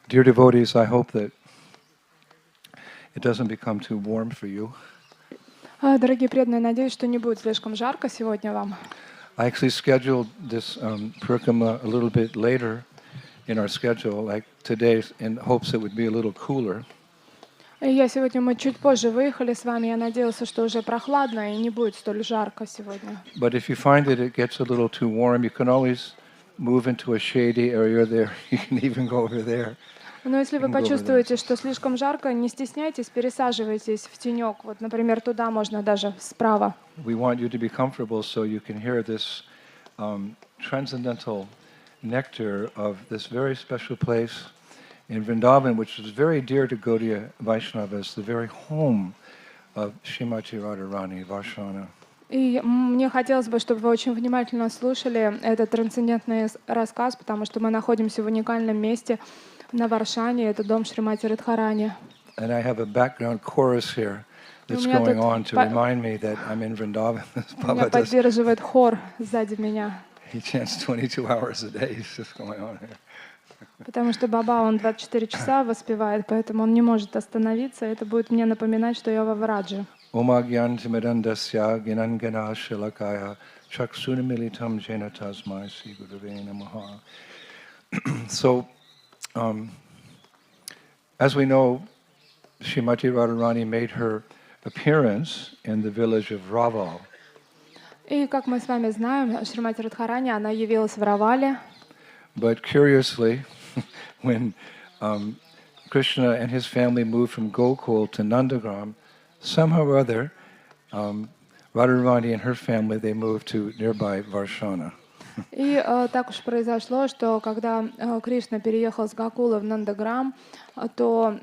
Dear devotees, I hope that it doesn't become too warm for you. Дорогие преданные, надеюсь, что не будет слишком жарко сегодня вам. I actually scheduled this parikrama a little bit later in our schedule, like today, in hopes it would be a little cooler. Мы чуть позже выехали с вами. Я надеялся, что уже прохладно и не будет столь жарко сегодня. But if you find that it gets a little too warm, you can always move into a shady area there. You can even go over there. Но если вы почувствуете, что слишком жарко, не стесняйтесь, пересаживайтесь в тенек. Вот, например, туда можно даже справа. We want you to be comfortable so you can hear this transcendental nectar of this very special place in Vrindavan, which is very dear to Gaudiya Vaishnavas, the very home of Srimati Radharani, Varsana. И мне хотелось бы, чтобы вы очень внимательно слушали этот трансцендентный рассказ, потому что мы находимся в уникальном месте на Варшане. Это дом Шримати Радхарани. And I have a background chorus here that's going on to remind me that I'm in Vrindavan. Меня поддерживает хор сзади меня. He chants 22 hours a day. It's just going on here. Потому что Баба, он 24 часа воспевает, поэтому он не может остановиться. Это будет мне напоминать, что я во Врадже. Omagyan timidandasya ginangana shilakaya chaksunamilitam jena tasmai si gurave namaha. So, as we know, Srimati Radharani made her appearance in the village of Raval. И как мы с вами знаем, Шримати Радхарани, она явилась в Равале. But curiously, when Krishna and his family moved from Gokul to Nandagram, somehow or other, Radharani and her family, they moved to nearby Varsana. И так уж произошло, что когда Кришна переехал с Гокула в Нандаграм, то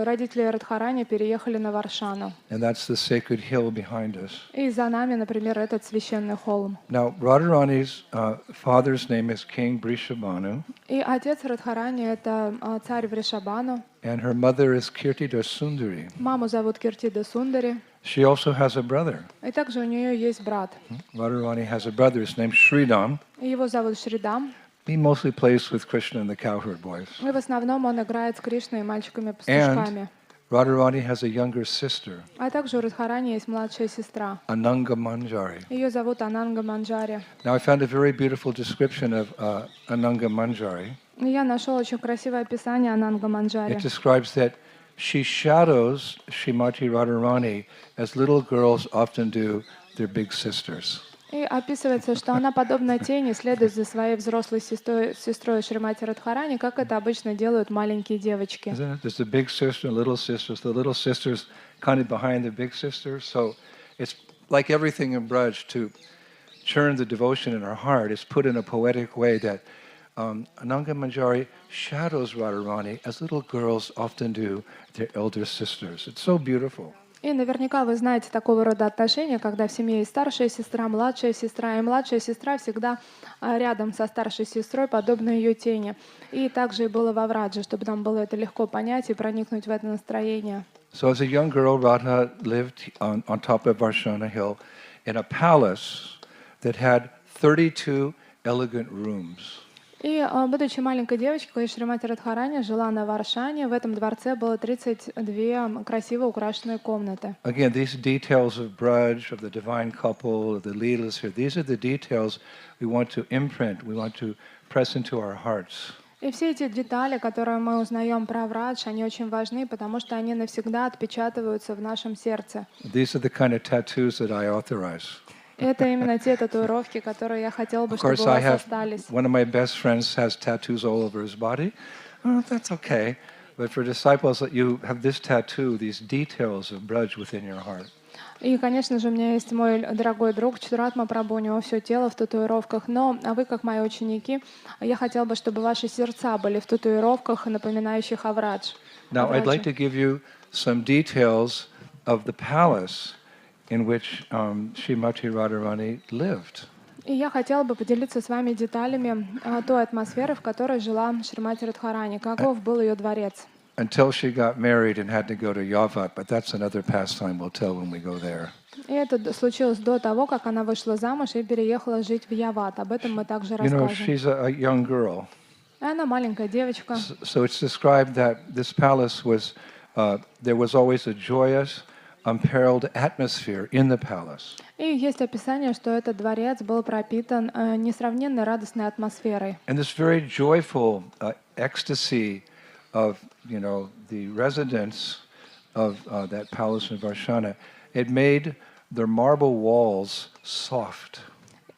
родители Радхарани переехали на Варшану. And that's the sacred hill behind us. И за нами, например, этот священный холм. Now, Radharani's father's name is King Vrishabhanu. И отец Радхарани — это царь Вришабану. And her mother is Kirtida Sundari. Маму зовут Киртида Сундари. She also has a brother. И также у нее есть брат. Radharani has a brother. His name's Sridham. И его зовут Шридам. He mostly plays with Krishna and the cowherd boys. И в основном он играет с Кришной и мальчиками-пастушками. Radharani has a younger sister, А также у Радхарани есть младшая сестра. Ananga Manjari. Ее зовут Ананга Манджари. Now I found a very beautiful description of Ananga Manjari. И я нашел очень красивое описание Ананга Манджари. It describes that she shadows Srimati Radharani as little girls often do their big sisters. И описывается, что она, подобно тени, следует за своей взрослой сестрой Шримати Радхарани, как это обычно делают маленькие девочки. There's a big sister and little sisters. The little sisters kind of behind the big sisters. So it's like everything in Braj, to churn the devotion in our heart. It's put in a poetic way that Ananga Manjari shadows Radharani as little girls often do their elder sisters. It's so beautiful. И наверняка вы знаете такого рода отношения, когда в семье есть старшая сестра, и младшая сестра всегда рядом со старшей сестрой, подобно ее тени. И также и было во Врадже, чтобы нам было это легко понять и проникнуть в это настроение. So as a young girl, Radha lived on top of Varsana Hill in a palace that had 32 elegant rooms. И, будучи маленькой девочкой, Шримати Радхарани жила на Варшане. В этом дворце было 32 красиво украшенные комнаты. Again, these details of Braj, of the divine couple, of the Leelas here, these are the details we want to imprint, we want to press into our hearts. И все эти детали, которые мы узнаем про Врадж, они очень важны, потому что они навсегда отпечатываются в нашем сердце. These are the kind of tattoos that I authorize. Это именно те татуировки, которые я хотела бы, чтобы у вас остались. One of my best friends has tattoos all over his body. Oh, that's okay. But for disciples, you have this tattoo, these details of Braj within your heart. И, конечно же, у меня есть мой дорогой друг Чтуратма Прабху, у него все тело в татуировках, но вы, как мои ученики, я хотела бы, чтобы ваши сердца были в татуировках, напоминающих о Врадж. Now, I'd like to give you some details of the palace in which Srimati Radharani lived. И я хотела бы поделиться с вами деталями той атмосферы, в которой жила Шримати Радхарани, каков был ее дворец. Until she got married and had to go to Yavat, but that's another pastime we'll tell when we go there. И это случилось до того, как она вышла замуж и переехала жить в Яват. Об этом мы также расскажем. You know, she's a young girl. И она маленькая девочка. So it's described that this palace was, there was always a joyous, unparalleled atmosphere in the palace. И есть описание, что этот дворец был пропитан несравненной радостной атмосферой. And this very joyful ecstasy of, the residents of that palace in Varsana, it made their marble walls soft.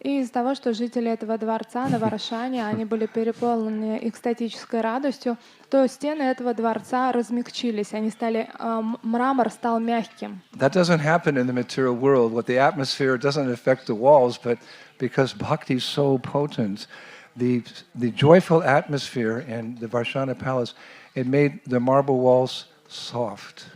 И из-за того, что жители этого дворца на Варшане, они были переполнены экстатической радостью, то стены этого дворца размягчились, мрамор стал мягким. That doesn't happen in the material world. What the atmosphere doesn't affect the walls, but because bhakti is so potent, the joyful atmosphere in the Varsana palace, it made the marble walls soft.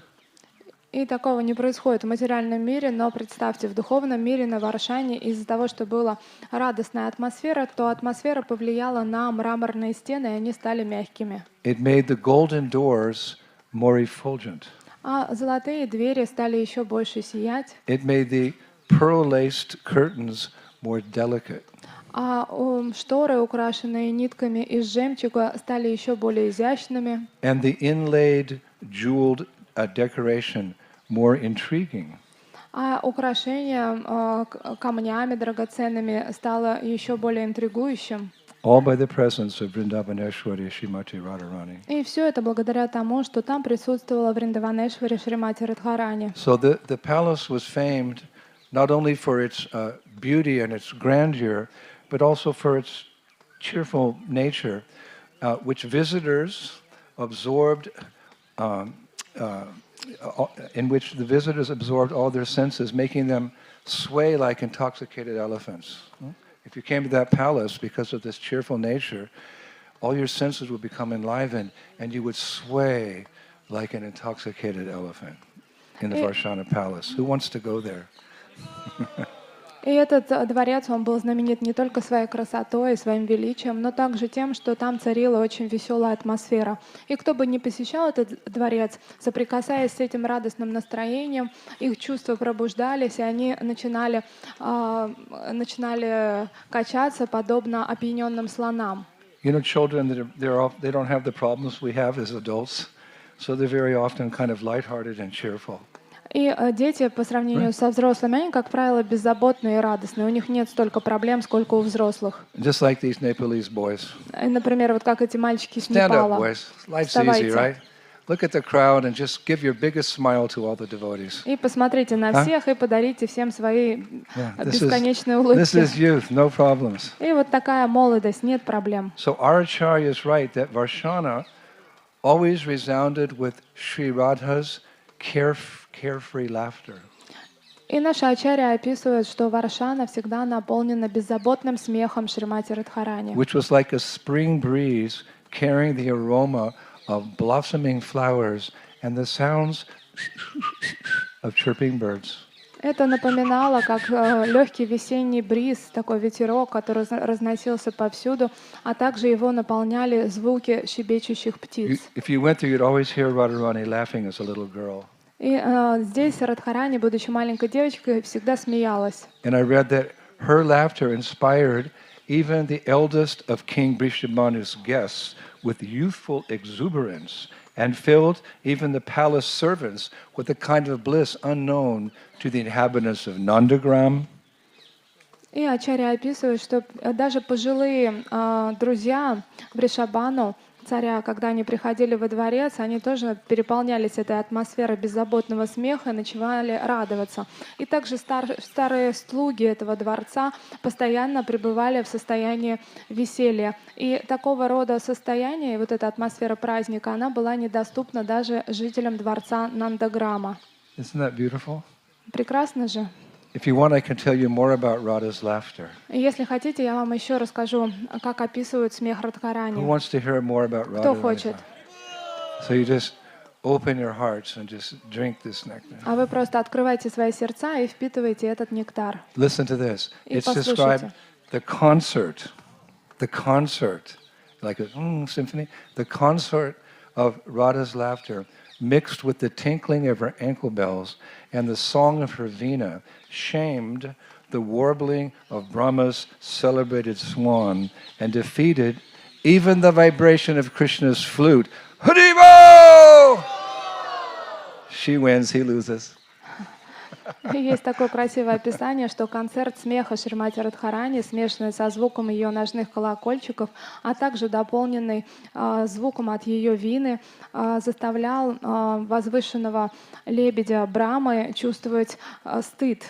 И такого не происходит в материальном мире, но представьте, в духовном мире на Варшане из-за того, что была радостная атмосфера, то атмосфера повлияла на мраморные стены, и они стали мягкими. It made the golden doors more effulgent. А золотые двери стали еще больше сиять. It made the pearl-laced curtains more delicate. А шторы, украшенные нитками из жемчуга, стали еще более изящными. And the inlaid, jeweled decoration more intriguing. А украшение камнями драгоценными стало еще более интригующим. All by the presence of Vrindavaneshwari Srimati Radharani. И все это благодаря тому, что там присутствовала Вриндаванешвари Шримати Радхарани. So the palace was famed not only for its beauty and its grandeur, but also for its cheerful nature, which visitors absorbed, in which the visitors absorbed all their senses, making them sway like intoxicated elephants. If you came to that palace because of this cheerful nature, all your senses would become enlivened and you would sway like an intoxicated elephant in the Varsana palace. Who wants to go there? И этот дворец, он был знаменит не только своей красотой и своим величием, но также тем, что там царила очень веселая атмосфера. И кто бы ни посещал этот дворец, соприкасаясь с этим радостным настроением, их чувства пробуждались, и они начинали качаться, подобно опьяненным слонам. Children, they don't have the problems we have as adults, so they're very often kind of lighthearted and cheerful. И дети, по сравнению со взрослыми, они, как правило, беззаботные и радостные. У них нет столько проблем, сколько у взрослых. Just like these Nepalese boys. И, например, вот как эти мальчики с Stand up, Непала. boys. Life's easy, right? Look at the crowd and just give your biggest smile to all the devotees. И посмотрите на всех и подарите всем свои бесконечные This улыбки. is youth, no problems. И вот такая молодость, нет проблем. So our Acharya is right that Varsana always resounded with Sri Radha's carefree laughter. И наша ачарья описывает, что Варшана всегда наполнена беззаботным смехом Шримати Радхарани, Which was like a spring breeze carrying the aroma of blossoming flowers and the sounds of chirping birds. Это напоминало, как легкий весенний бриз, такой ветерок, который разносился повсюду, а также его наполняли звуки щебечущих птиц. If you went there, you'd always hear Radharani laughing as a little girl. И здесь Радхарани, будучи маленькой девочкой, всегда смеялась. And I read that her laughter inspired even the eldest of King Brishabhanu's guests with youthful exuberance and filled even the palace servants with a kind of bliss unknown to the inhabitants of Nandagram. И ачарья описывает, что даже пожилые друзья Вришабану, царя, когда они приходили во дворец, они тоже переполнялись этой атмосферой беззаботного смеха и начинали радоваться. И также старые слуги этого дворца постоянно пребывали в состоянии веселья. И такого рода состояние, вот эта атмосфера праздника, она была недоступна даже жителям дворца Нандаграма. Isn't that beautiful? Прекрасно же. If you want, I can tell you more about Radha's laughter. И если хотите, я вам еще расскажу, как описывают смех Who Радхарани. wants to hear more about Кто Radha? хочет? So you just open your hearts and just drink this nectar. А вы просто открывайте свои сердца и впитывайте этот нектар. Listen to this. И It's послушайте. described the concert, like a symphony, the concert of Radha's laughter mixed with the tinkling of her ankle bells and the song of her veena shamed the warbling of Brahma's celebrated swan and defeated even the vibration of Krishna's flute, Haribo! She wins, he loses. Есть такое красивое описание, что концерт смеха Шримати Радхарани, смешанный со звуком ее ножных колокольчиков, а также дополненный звуком от ее вины, заставлял возвышенного лебедя Брамы чувствовать стыд,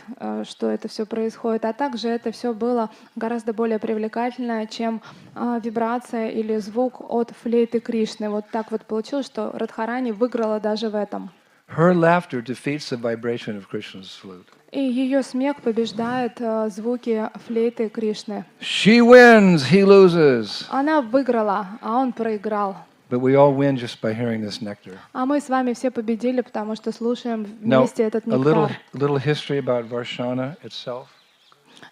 что это все происходит. А также это все было гораздо более привлекательно, чем вибрация или звук от флейты Кришны. Вот так вот получилось, что Радхарани выиграла даже в этом. Her laughter defeats the vibration of Krishna's flute. И ее смех побеждает звуки флейты Кришны. She wins, he loses. Она выиграла, а он проиграл. But we all win just by hearing this nectar. А мы с вами все победили, потому что слушаем Now, вместе этот a нектар. little history about Varsana itself.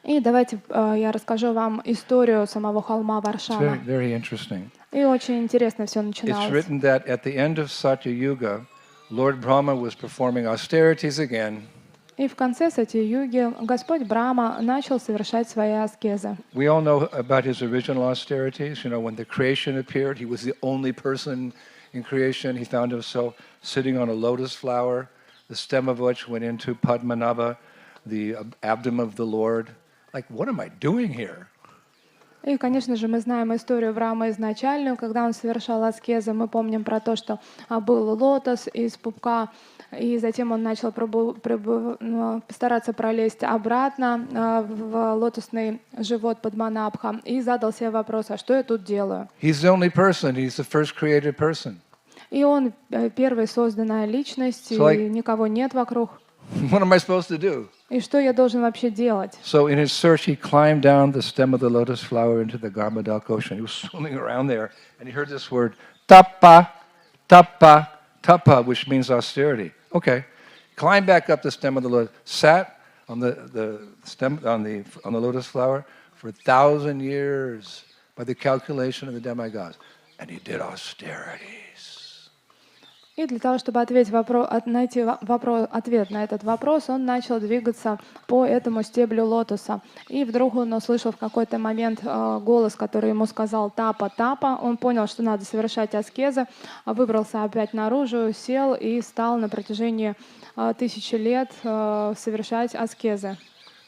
И давайте я расскажу вам историю самого холма It's Варшана. very interesting. И очень интересно все It's начиналось. written that at the end of Satya Yuga, Lord Brahma was performing austerities again. И в конце Сати-юги Господь Брахма начал совершать свои аскезы. We all know about his original austerities. You know, when the creation appeared, he was the only person in creation. He found himself sitting on a lotus flower, the stem of which went into Padmanabha, the abdomen of the Lord. Like, what am I doing here? И, конечно же, мы знаем историю Брахмы изначальную, когда он совершал аскезы. Мы помним про то, что был лотос из пупка, и затем он начал стараться пролезть обратно в лотосный живот Падманабха и задал себе вопрос, а что я тут делаю? He's the only person. He's the first created person. И он первая созданная личность, и никого нет вокруг. What am I supposed to do? И что я должен вообще делать? So in his search, he climbed down the stem of the lotus flower into the Garmadalk ocean. He was swimming around there, and he heard this word, tapa, tapa, tapa, which means austerity. Okay. Climbed back up the stem of the lotus, sat on the stem on the lotus flower for 1,000 years by the calculation of the demigods, and he did austerities. И для того, чтобы найти ответ на этот вопрос, он начал двигаться по этому стеблю лотоса. И вдруг он услышал в какой-то момент голос, который ему сказал «тапа, тапа». Он понял, что надо совершать аскезы, выбрался опять наружу, сел и стал на протяжении 1000 лет совершать аскезы.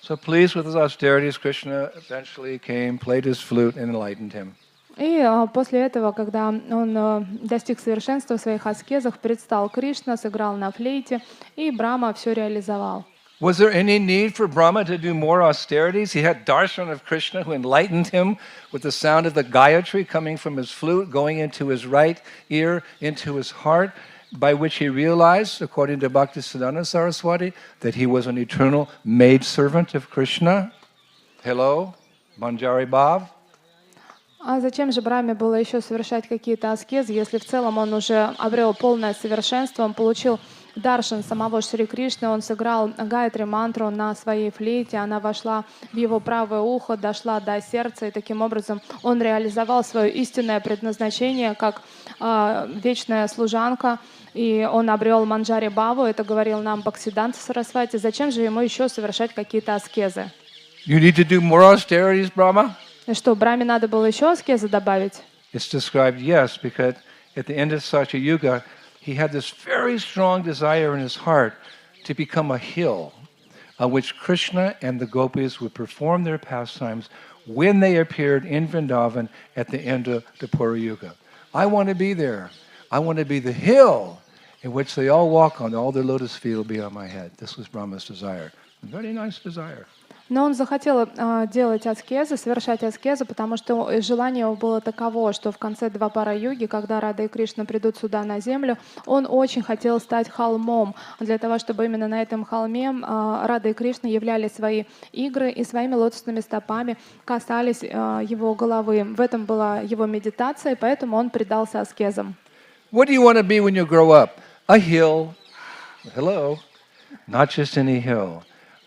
So pleased with his austerities, Krishna eventually came, played his flute, and enlightened him. И после этого, когда он достиг совершенства в своих аскезах, предстал Кришна, сыграл на флейте, и Брахма все реализовал. Was there any need for Brahma to do more austerities? He had darshan of Krishna who enlightened him with the sound of the Gayatri coming from his flute, going into his right ear, into his heart, by which he realized, according to Bhaktisiddhanta Saraswati, that he was an eternal maidservant of Krishna. Hello, Manjari Bhav. А зачем же Брахме было еще совершать какие-то аскезы, если в целом он уже обрел полное совершенство, он получил даршан самого Шри Кришны, он сыграл гайатри мантру на своей флейте, она вошла в его правое ухо, дошла до сердца, и таким образом он реализовал свое истинное предназначение как вечная служанка, и он обрел манджари бхаву, это говорил нам Бхактисиддханта Сарасвати. Зачем же ему еще совершать какие-то аскезы? You need to do more austerities, Brahma? И что, Брахме надо было еще аскезы добавить? It's described, yes, because at the end of Satya Yuga, he had this very strong desire in his heart to become a hill on which Krishna and the gopis would perform their pastimes when they appeared in Vrindavan at the end of the Pura Yuga. I want to be there. I want to be the hill in which they all walk on. All their lotus feet will be on my head. This was Brahma's desire. A very nice desire. Но он захотел делать аскезы, совершать аскезы, потому что желание его было таково, что в конце Двапара-юги, когда Рада и Кришна придут сюда на землю, он очень хотел стать холмом, для того, чтобы именно на этом холме Рада и Кришна являли свои игры и своими лотосными стопами касались его головы. В этом была его медитация, и поэтому он предался аскезам. What do you want to be when you grow up? A hill. Hello. Not just any hill.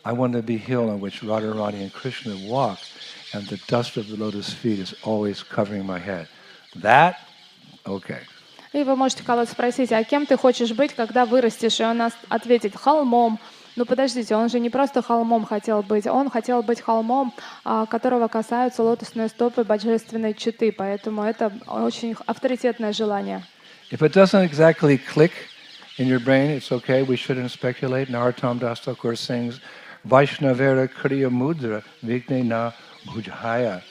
I want to be hill on which Radharani and Krishna walk, and the dust of the lotus feet is always covering my head. That, okay. И вы можете кого-то спросить, а кем ты хочешь быть, когда вырастешь? И он ответит, холмом, Ну подождите, он же не просто холмом хотел быть, он хотел быть холмом, которого касаются лотосные стопы божественной четы, поэтому это очень авторитетное желание. If it doesn't exactly click in your brain, it's okay. We shouldn't speculate. Narottam Das Thakur sings, Vaishnavera Kriya Mudra Vigne Na Bhujhaya.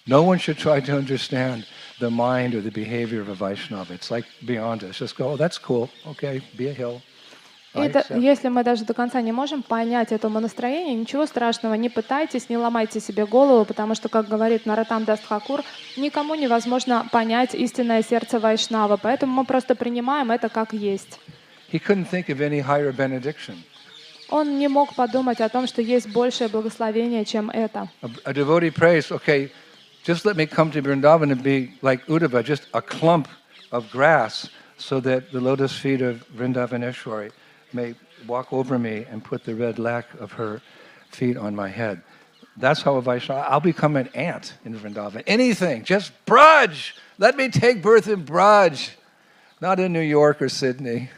No one should try to understand the mind or the behavior of a Vaishnava. It's like beyond us. Just go, oh, that's cool. Okay, be a hill. Это, если мы даже до конца не можем понять это умонастроение, ничего страшного, не пытайтесь, не ломайте себе голову, потому что, как говорит Нароттам Дас Тхакур, никому невозможно понять истинное сердце Вайшнава, поэтому мы просто принимаем это как есть. He couldn't think of any higher benediction. Он не мог подумать о том, что есть большее благословение, чем это. A devotee prays, okay, just let me come to Vrindavan and be like Uddhava, just a clump of grass, so that the lotus feet of Vrindavaneshwari may walk over me and put the red lac of her feet on my head. That's how a Vaishnava, I'll become an ant in Vrindavan. Anything, just Braj. Let me take birth in Braj, not in New York or Sydney.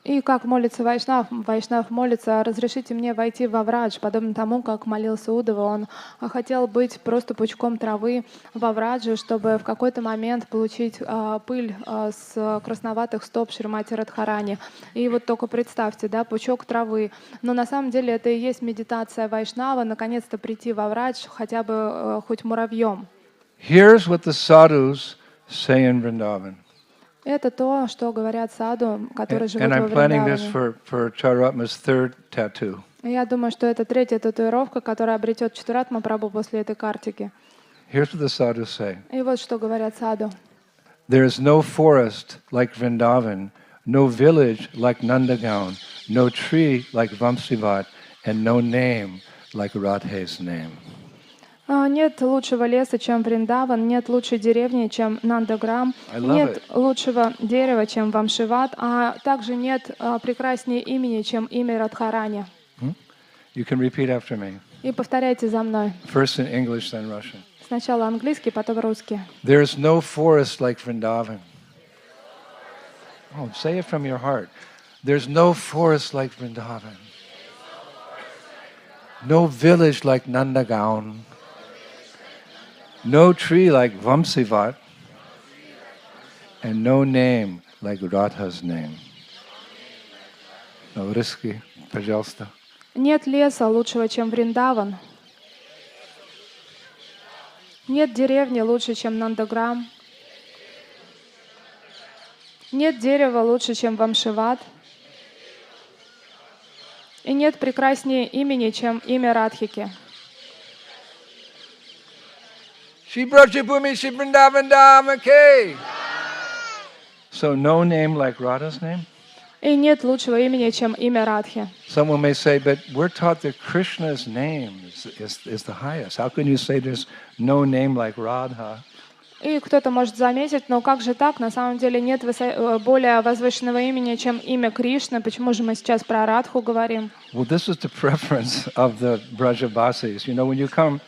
И как молится Вайшнав, Вайшнав молится: разрешите мне войти во Врадж, подобно тому, как молился Уддава. Он хотел быть просто пучком травы во Враджи, чтобы в какой-то момент получить пыль с красноватых стоп Шримати Радхарани. И вот только представьте, да, пучок травы. Но на самом деле это и есть медитация Вайшнава, наконец-то прийти во Врадж хотя бы хоть муравьем. Here's what the sadhus say in Vrindavan. Это то, что говорят саду, которые живут And во I'm planning this Вриндаване. for Charatma's third tattoo. Я думаю, что это третья татуировка, которая обретет Чатуратма Прабху после этой картики. Here's what the sadhus say. И вот что говорят саду. There is no forest like Vrindavan, no village like Nandagaon, no tree like Vamsivat, and no name like Radhe's name. Нет лучшего леса, чем Вриндаван, нет лучшей деревни, чем Нандаграм, нет лучшего дерева, чем Вамшиват, а также нет прекраснее имени, чем имя Радхарани. You can repeat after me. И повторяйте за мной. First in English, then Russian. Сначала английский, потом русский. There is no forest like Vrindavan. Oh, say it from your heart. There's no forest like Vrindavan. No village like Nandagaon. No tree like Vamsivat. And no name like Radha's name. No, Riski, пожалуйста. Нет леса лучшего, чем Вриндаван. Нет деревни лучше, чем Нандаграм. Нет дерева лучше, чем Вамшиват. И нет прекраснее имени, чем имя Радхики. So no name like Radha's name? И нет лучшего имени, чем имя Радхи. Someone may say, but we're taught that Krishna's name is the highest. How can you say there's no name like Radha? И кто-то может заметить, но как же так? На самом деле нет более возвышенного имени, чем имя Кришны. Почему же мы сейчас про Радху говорим? Well, this is the preference of the Brajavasis. You know, when you come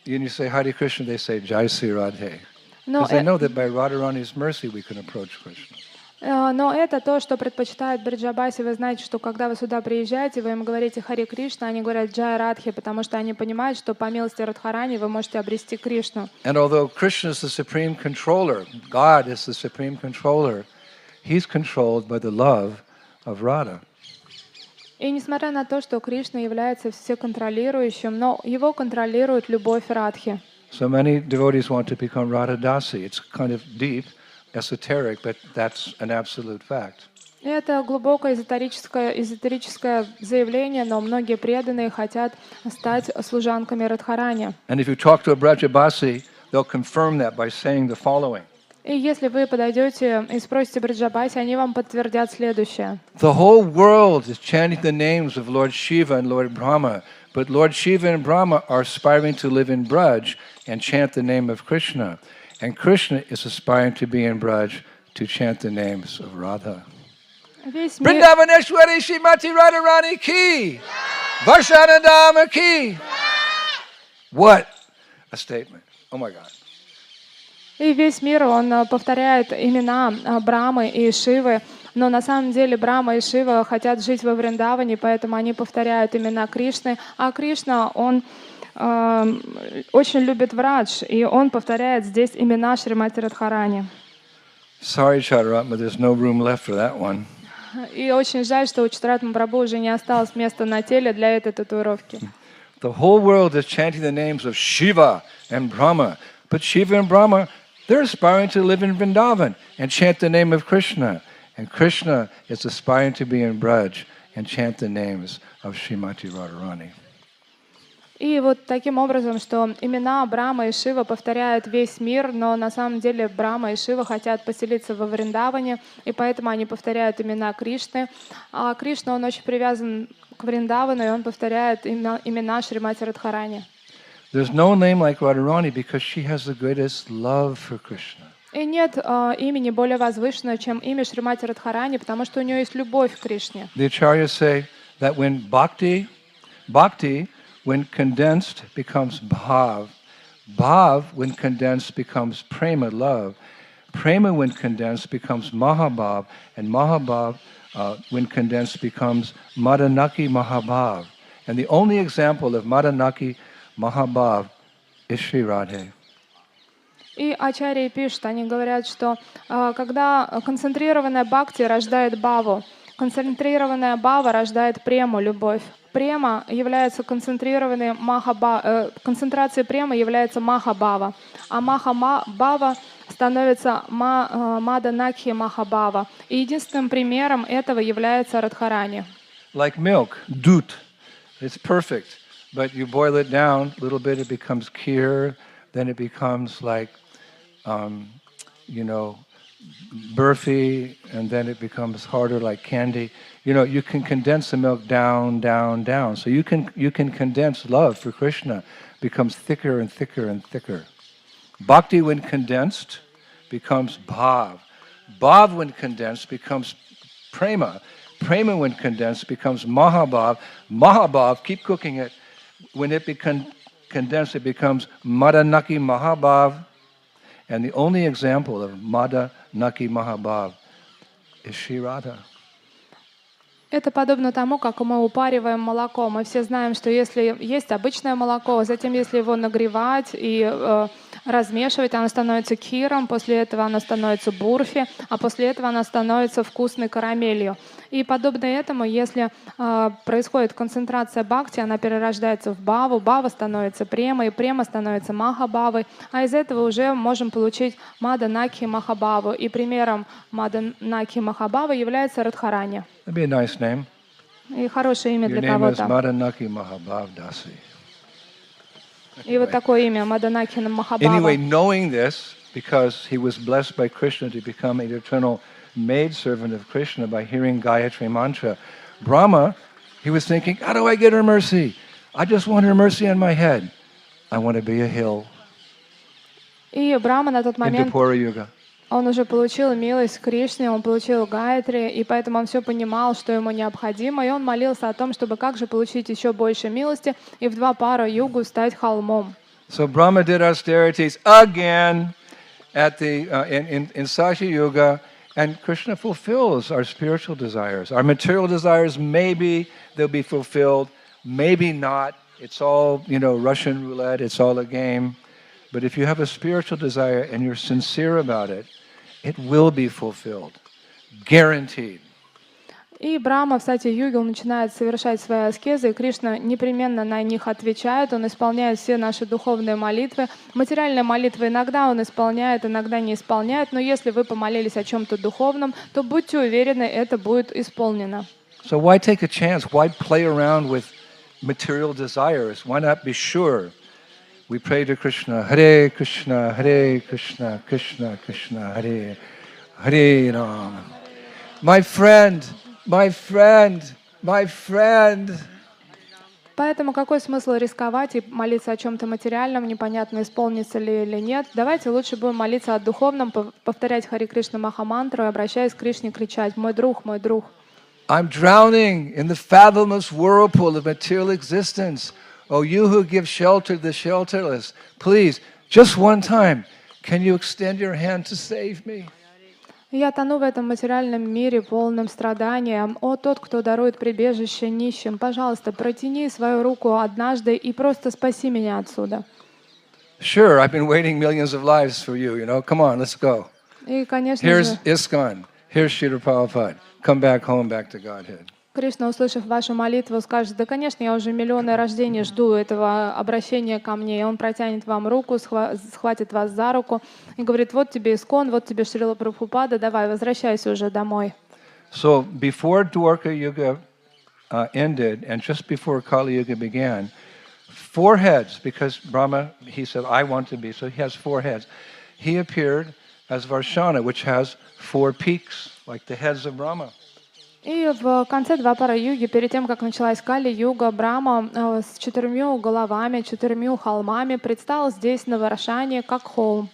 and you say Hare Krishna, they say Jai Sri Radhe. Because they know that by Radharani's mercy we can approach Krishna. Но это то, что предпочитают бриджабаси. Вы знаете, что когда вы сюда приезжаете, вы им говорите Хари Кришна, они говорят Джай Радхи, потому что они понимают, что по милости Радхарани вы можете обрести Кришну. And although Krishna is the supreme controller, God is the supreme controller, he's controlled by the love of Radha. И несмотря на то, что Кришна является всеконтролирующим, но его контролирует любовь Радхи. So many devotees want to become Radha Dasi. It's kind of deep, esoteric, but that's an absolute fact. Это глубокое эзотерическое заявление, но многие преданные хотят стать служанками Радхарани. And if you talk to a Brajabasi, they'll confirm that by saying the following. И если вы подойдете и спросите Бриджабаси, они вам подтвердят следующее. The whole world is chanting the names of Lord Shiva and Lord Brahma, but Lord Shiva and Brahma are aspiring to live in Braj and chant the name of Krishna. And Krishna is aspiring to be in Braj to chant the names of Radha. Vrindavaneshwari Shrimati Radharani ki! Varsana Dama ki! What a statement. Oh my God. И весь мир, он повторяет имена Брамы и Шивы, но на самом деле Брахма и Шива хотят жить во Вриндаване, поэтому они повторяют имена Кришны, а Кришна, он очень любит Врадж, и он повторяет здесь имена Шримати Радхарани. Sorry, Chaturama, there's no room left for that one. И очень жаль, что у Читарат Махапрабху уже не осталось места на теле для этой татуировки. The whole world is chanting the names of Shiva and Brahma, but Shiva and Brahma, they're aspiring to live in Vrindavan and chant the name of Krishna. And Krishna is aspiring to be in Braj and chant the names of Srimati Radharani. И вот таким образом, что имена Брахма и Шива повторяют весь мир, но на самом деле Брахма и Шива хотят поселиться во Вриндаване, и поэтому они повторяют имена Кришны. А Кришна, он очень привязан к Вриндавану, и он повторяет имена Шримати Радхарани. There's no name like Radharani because she has the greatest love for Krishna. И нет имени более возвышенного, чем имя Шримати Радхарани, потому что у нее есть любовь к Кришне. The acharyas say that when bhakti, when condensed, becomes bhav. Bhav, when condensed, becomes prema, love. Prema, when condensed, becomes mahabhav. And mahabhav, when condensed, becomes madanaki mahabhav. And the only example of madanaki mahabhav is Sri Radhe. И ачарьи пишут, они говорят, что когда концентрированная бхакти рождает бхаву, концентрированная бхава рождает прему, любовь. Према является концентрированной концентрацией премы является махабхава, а махабхава становится маданакхи махабхава. И единственным примером этого является Радхарани. Like milk, dut, it's perfect, but you boil it down a little bit, it becomes kheer, then it becomes like, burfi, and then it becomes harder like candy. You can condense the milk down, down, down. So you can condense love for Krishna, becomes thicker and thicker and thicker. Bhakti, when condensed, becomes bhav. Bhav, when condensed, becomes prema. Prema, when condensed, becomes mahabhav. Mahabhav, keep cooking it. When it becomes condensed, it becomes madanaki mahabhav. And the only example of madanaki mahabhav is Shri Radha. Это подобно тому, как мы упариваем молоко. Мы все знаем, что если есть обычное молоко, затем если его нагревать и размешивать, оно становится киром, после этого оно становится бурфи, а после этого оно становится вкусной карамелью. И подобно этому, если происходит концентрация бхакти, она перерождается в бхаву, бхава становится премой, према становится махабхавой, а из этого уже можем получить маданакхи махабхаву. И примером маданакхи махабхавы является Радхарани. That'd be a nice name. И хорошее имя Your для name is кого-то. Madanaki Mahabhav Dasi. И вот такое имя Маданакхи Махабхава. Anyway, knowing this, because he was blessed by Krishna to become an eternal maidservant of Krishna by hearing Gayatri mantra, Brahma, he was thinking, how do I get her mercy? I just want her mercy on my head. I want to be a hill. И Брахма на тот In момент, Downpour Yuga. он уже получил милость Кришны, он получил Гайатри, и поэтому он все понимал, что ему необходимо, и он молился о том, чтобы как же получить еще больше милости и в Двапара югу стать холмом. So Brahma did austerities again at the in Sakshi Yuga, and Krishna fulfills our spiritual desires. Our material desires, maybe they'll be fulfilled, maybe not. It's all, Russian roulette, it's all a game. But if you have a spiritual desire and you're sincere about it, it will be fulfilled. Guaranteed. И Брахма в Сати-юге, он начинает совершать свои аскезы, и Кришна непременно на них отвечает, он исполняет все наши духовные молитвы. Материальные молитвы иногда он исполняет, иногда не исполняет, но если вы помолились о чем-то духовном, то будьте уверены, это будет исполнено. So why take a chance? Why play around with material desires? Why not be sure? We pray to Krishna, Hare Krishna, Hare Krishna, Krishna Krishna, Hare Hare Ram. My friend, my friend, my friend. Поэтому какой смысл рисковать и молиться о чем-то материальном, непонятно, исполнится ли или нет. Давайте лучше будем молиться о духовном, повторять Хари Кришна Махамантру и, обращаясь к Кришне, кричать «Мой друг, мой друг». I'm drowning in the fathomless whirlpool of material existence. Oh, you who give shelter to the shelterless, please, just one time, can you extend your hand to save me? Я тону в этом материальном мире, полном страданием. О, тот, кто дарует прибежище нищим, пожалуйста, протяни свою руку однажды и просто спаси меня отсюда. Sure, I've been waiting millions of lives for you, Come on, let's go. И, конечно Here's же, ISKCON. Here's Srila Prabhupada. Come back home, back to Godhead. Кришна, услышав вашу молитву, скажет: да, конечно, я уже миллионы рождений жду этого обращения ко мне. И он протянет вам руку, схватит вас за руку и говорит: вот тебе Искон, вот тебе Шрила Прабхупада, давай, возвращайся уже домой. So before Dwarka Yuga ended, and just before Kali Yuga began, 4 heads, because Brahma, he said, I want to be, so he has 4 heads. He appeared as Varsana, which has 4 peaks, like the heads of Brahma. И в конце Двапара-юги, перед тем, как началась Кали-юга, Брахма с 4 головами, 4 холмами предстал здесь, на Варшане, как холм.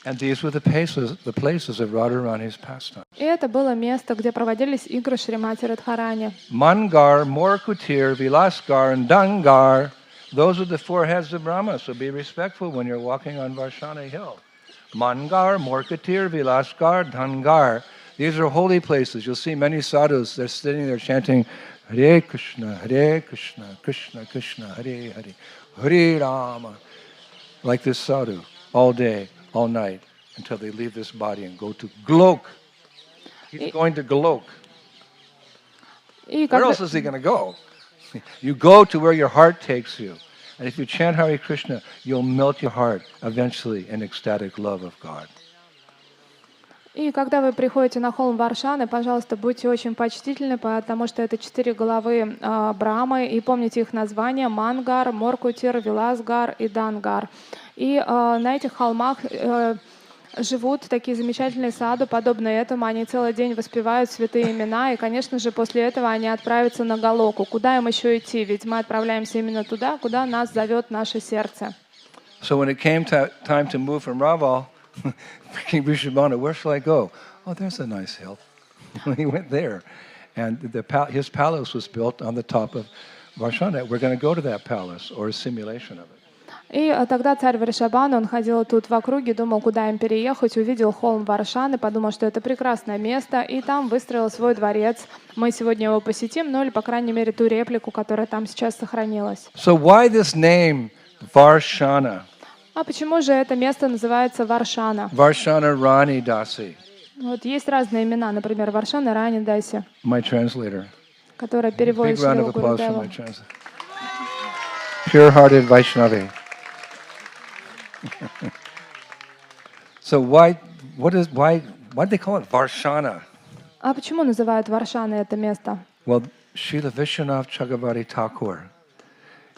And these were the places of Radharani's pastime. И это было место, где проводились игры Шримати Радхарани. Mangar, Morkutir, Vilasgar, and Dangar, those are the 4 heads of Brahma, so be respectful when you're walking on Varshana Hill. Mangar, Morkutir, Vilasgar, Dangar. These are holy places. You'll see many sadhus, they're sitting there chanting Hare Krishna, Krishna Krishna, Hare Hare, Hare Rama, like this sadhu, all day, all night, until they leave this body and go to Golok. He's going to Golok. Where else is he going to go? You go to where your heart takes you. And if you chant Hare Krishna, you'll melt your heart eventually in ecstatic love of God. И когда вы приходите на холм Варшаны, пожалуйста, будьте очень почтительны, потому что это 4 головы Брамы, и помните их названия: Мангар, Моркутир, Виласгар и Дангар. И на этих холмах живут такие замечательные саду, подобные этому. Они целый день воспевают святые имена, и, конечно же, после этого они отправятся на Галоку. Куда им еще идти? Ведь мы отправляемся именно туда, куда нас зовет наше сердце. So when it came time to move from Raval, King Vrishabhana, where shall I go? Oh, there's a nice hill. He went there. And his palace was built on the top of Varsana. We're going to go to that palace, or a simulation of it. И тогда царь Вришабхана, он ходил тут в округе, думал, куда им переехать, увидел холм Варшаны, подумал, что это прекрасное место, и там выстроил свой дворец. Мы сегодня его посетим, ну или, по крайней мере, ту реплику, которая там сейчас сохранилась. So why this name, Varsana? А почему же это место называется Варшана? Varsana Rani Dasi. Вот есть разные имена, например, Варшана Рани Даси, My translator. которая переводит Big round Шрилу of applause for Гурудеву. my translator. Pure-hearted Vaishnavi. So why do they call it Varsana? А почему называют Варшаной это место? Well, Srila Vishwanath Chakravarti Thakur,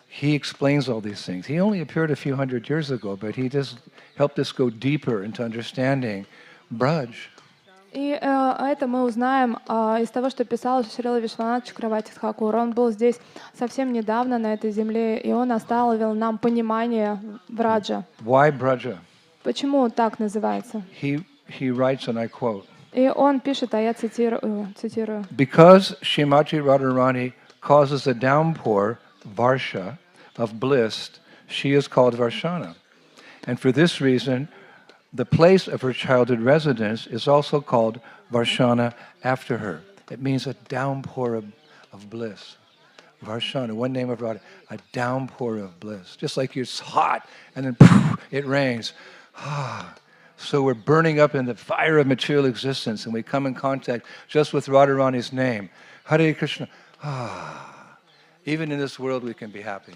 he explains all these things. He only appeared a few hundred years ago, but he just helped us go deeper into understanding Braj. И это мы узнаем из того, что писал Шрила Вишванат Чакраварти Тхакур. Он был здесь совсем недавно на этой земле, и он оставил нам понимание Браджа. Why Braja? Почему так называется? He writes, and I quote, И он пишет, а я цитирую. because Shrimati Radharani causes a downpour, Varsha, of bliss, she is called Varsana. And for this reason, the place of her childhood residence is also called Varsana after her. It means a downpour of bliss. Varsana, one name of Radha, a downpour of bliss. Just like it's hot and then poof, it rains. So we're burning up in the fire of material existence, and we come in contact just with Radharani's name. Hare Krishna. Even in this world we can be happy.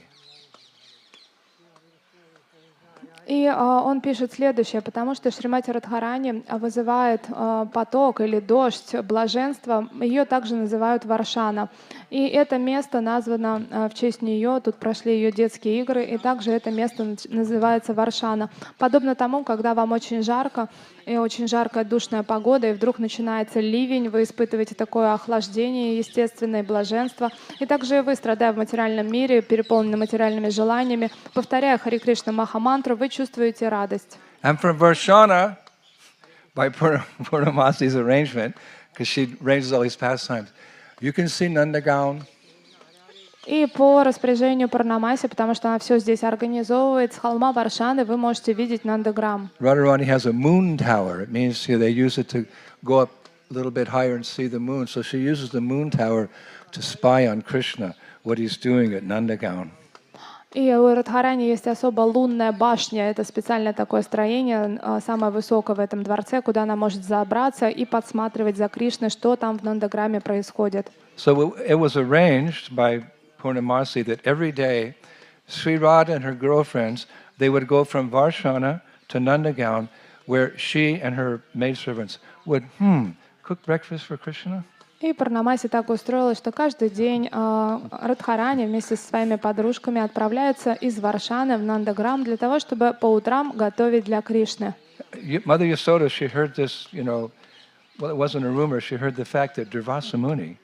И он пишет следующее: потому что Шримати Радхарани вызывает поток или дождь блаженства, ее также называют Варшана. И это место названо в честь нее, тут прошли ее детские игры, и также это место называется Варшана. Подобно тому, когда вам очень жарко, и очень жаркая душная погода, и вдруг начинается ливень, вы испытываете такое охлаждение, естественное блаженство. И также и вы, страдая в материальном мире, переполнены материальными желаниями, повторяя Хари Кришна Махамантру, вы чувствуете радость. And from Varsana, by Purnamasi's arrangement, because she arranges all these pastimes, you can see Nandagaon. И по распоряжению Парнамаси, потому что она все здесь организовывает, с холма Варшаны вы можете видеть Нандаграм. Radharani has a moon tower. It means they use it to go up a little bit higher and see the moon. So she uses the moon tower to spy on Krishna, what he's doing at Nandagaon. И у Радхарани есть особо лунная башня. Это специальное такое строение, самое высокое в этом дворце, куда она может забраться и подсматривать за Кришной, что там в Нандаграме происходит. So it was arranged by Purnamasi that every day Sri Radha and her girlfriends, they would go from Varsana to Nandagaon, where she and her maidservants would cook breakfast for Krishna. И Пурнамаси так устроилось, что каждый день Радхарани вместе со своими подружками отправляются из Варшаны в Нандаграм для того, чтобы по утрам готовить для Кришны. Mother Yasoda, she heard this, well, it wasn't a rumor, she heard the fact that Durvasa Muni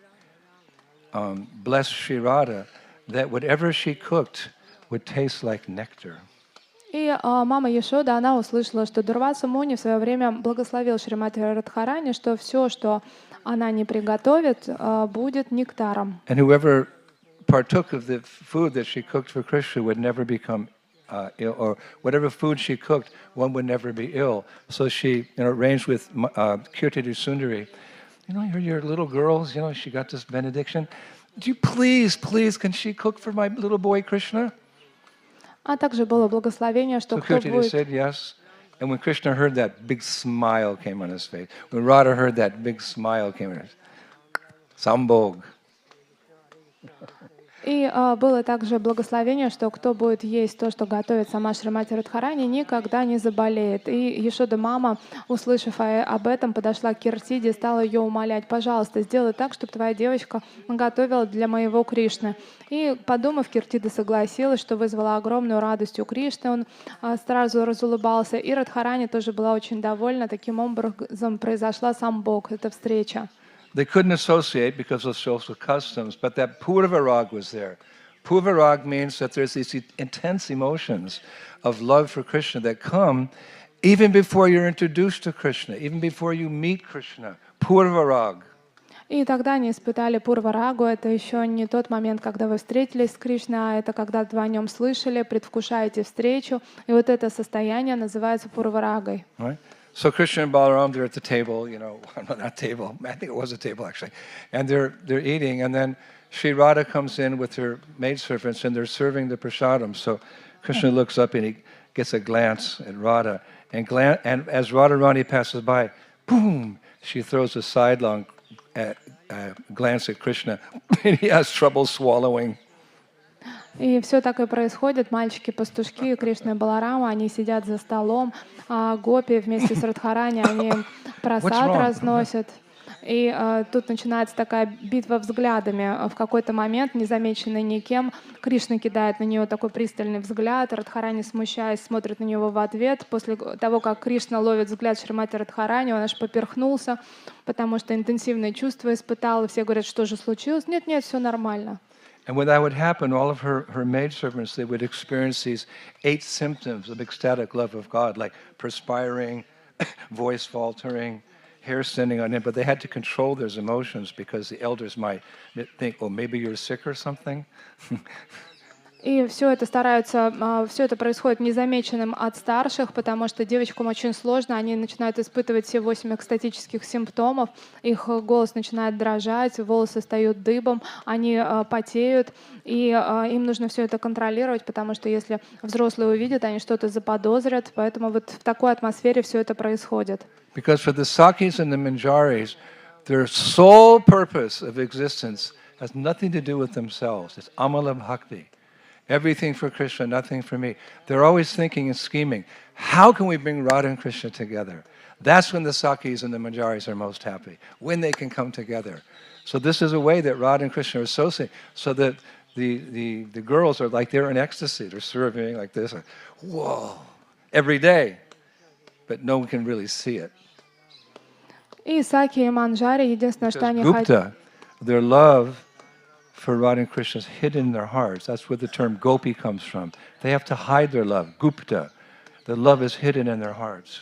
blessed Sri Radha, that whatever she cooked would taste like nectar. И мама Яшода, она услышала, что Дурваса Муни в свое время благословил Шримати Радхарани, что все, что она не приготовит, будет нектаром. And whoever partook of the food that she cooked for Krishna would never become ill, or whatever food she cooked, one would never be ill. So she, arranged with Kirtidi Sundari, your little girls, she got this benediction. Do you please, can she cook for my little boy Krishna? А также было благословение, что So кто Kirtidi будет... said yes. And when Krishna heard that, big smile came on his face. When Radha heard that, big smile came on his face. Sambhog. И было также благословение, что кто будет есть то, что готовит сама Шримати Радхарани, никогда не заболеет. И Яшода мама, услышав об этом, подошла к Киртиде и стала ее умолять: пожалуйста, сделай так, чтобы твоя девочка готовила для моего Кришны. И, подумав, Киртида согласилась, что вызвала огромную радость у Кришны. Он сразу разулыбался. И Радхарани тоже была очень довольна. Таким образом произошла самбог, эта встреча. They couldn't associate because of social customs, but that purvarag was there. Purvarag means that there's these intense emotions of love for Krishna that come even before you're introduced to Krishna, even before you meet Krishna. Purvarag. И тогда они испытали пурварагу. Это еще не тот момент, когда вы встретились с Кришной, а это когда вы о нем слышали, предвкушаете встречу. И вот это состояние называется пурварагой. Right? So Krishna and Balaram, they're at the table, not table, I think it was a table actually, and they're eating, and then Sri Radha comes in with her maidservants, and they're serving the prasadam. So Krishna looks up and he gets a glance at Radha, and as Radharani passes by, boom, she throws a sidelong glance at Krishna, and he has trouble swallowing. И все так и происходит. Мальчики-пастушки, Кришна и Баларама, они сидят за столом, а гопи вместе с Радхарани, они просад разносят. И тут начинается такая битва взглядами. В какой-то момент, незамеченный никем, Кришна кидает на нее такой пристальный взгляд, Радхарани, смущаясь, смотрит на него в ответ. После того, как Кришна ловит взгляд Шримати Радхарани, он аж поперхнулся, потому что интенсивные чувства испытал. И все говорят, что же случилось? Нет, все нормально. And when that would happen, all of her maidservants, they would experience these 8 symptoms of ecstatic love of God, like perspiring, voice faltering, hair standing on end. But they had to control their emotions because the elders might think, oh, maybe you're sick or something. И все это происходит незамеченным от старших, потому что девочкам очень сложно, они начинают испытывать все 8 экстатических симптомов, их голос начинает дрожать, волосы встают дыбом, они потеют, и им нужно все это контролировать, потому что если взрослые увидят, они что-то заподозрят, поэтому вот в такой атмосфере все это происходит. Because for the Sakis and the Manjaris, their sole purpose of existence has nothing to do with themselves. It's Amala Bhakti. Everything for Krishna, nothing for me. They're always thinking and scheming, how can we bring Radha and Krishna together? That's when the Sakis and the Manjaris are most happy, when they can come together. So this is a way that Radha and Krishna are associated, so that the girls are like they're in ecstasy. They're serving like this, like, whoa, every day. But no one can really see it. И Саки и Манджари, единственное, что они хотят... Gupta, their love for Radha and Krishna is hidden in their hearts. That's where the term gopi comes from. They have to hide their love. Gupta. The love is hidden in their hearts.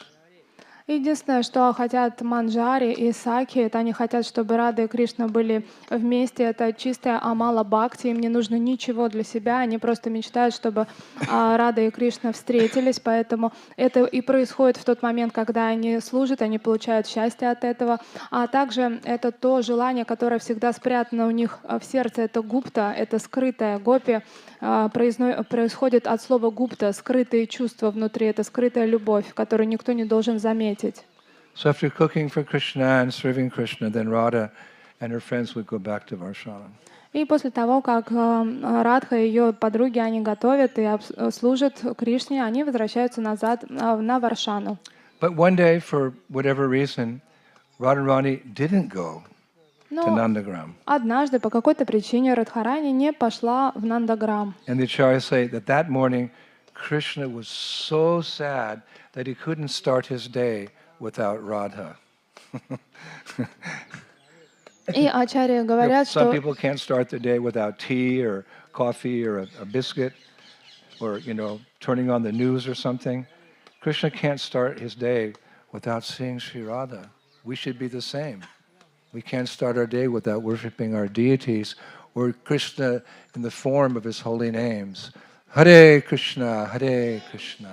Единственное, что хотят Манджари и Саки, это они хотят, чтобы Рада и Кришна были вместе. Это чистая амала бхакти, им не нужно ничего для себя, они просто мечтают, чтобы Рада и Кришна встретились, поэтому это и происходит в тот момент, когда они служат, они получают счастье от этого. А также это то желание, которое всегда спрятано у них в сердце, это гупта, это скрытая гопи, происходит от слова гупта, скрытые чувства внутри, это скрытая любовь, которую никто не должен заметить. So after cooking for Krishna and serving Krishna, then Radha and her friends would go back to Varsana. И после того, как Радха и ее подруги, они готовят и служат Кришне, они возвращаются назад на Варшану. But one day, for whatever reason, Radharani didn't go to Но Nandagram. однажды по какой-то причине Радхарани не пошла в Нандаграм. And the acharyas say that that morning, Krishna was so sad that he couldn't start his day without Radha. И ачарьи говорят, Some что people can't start their day without tea or coffee or a biscuit or, turning on the news or something. Krishna can't start his day without seeing Sri Radha. We should be the same. We can't start our day without worshiping our deities or Krishna in the form of his holy names. Hare Krishna, Hare Krishna.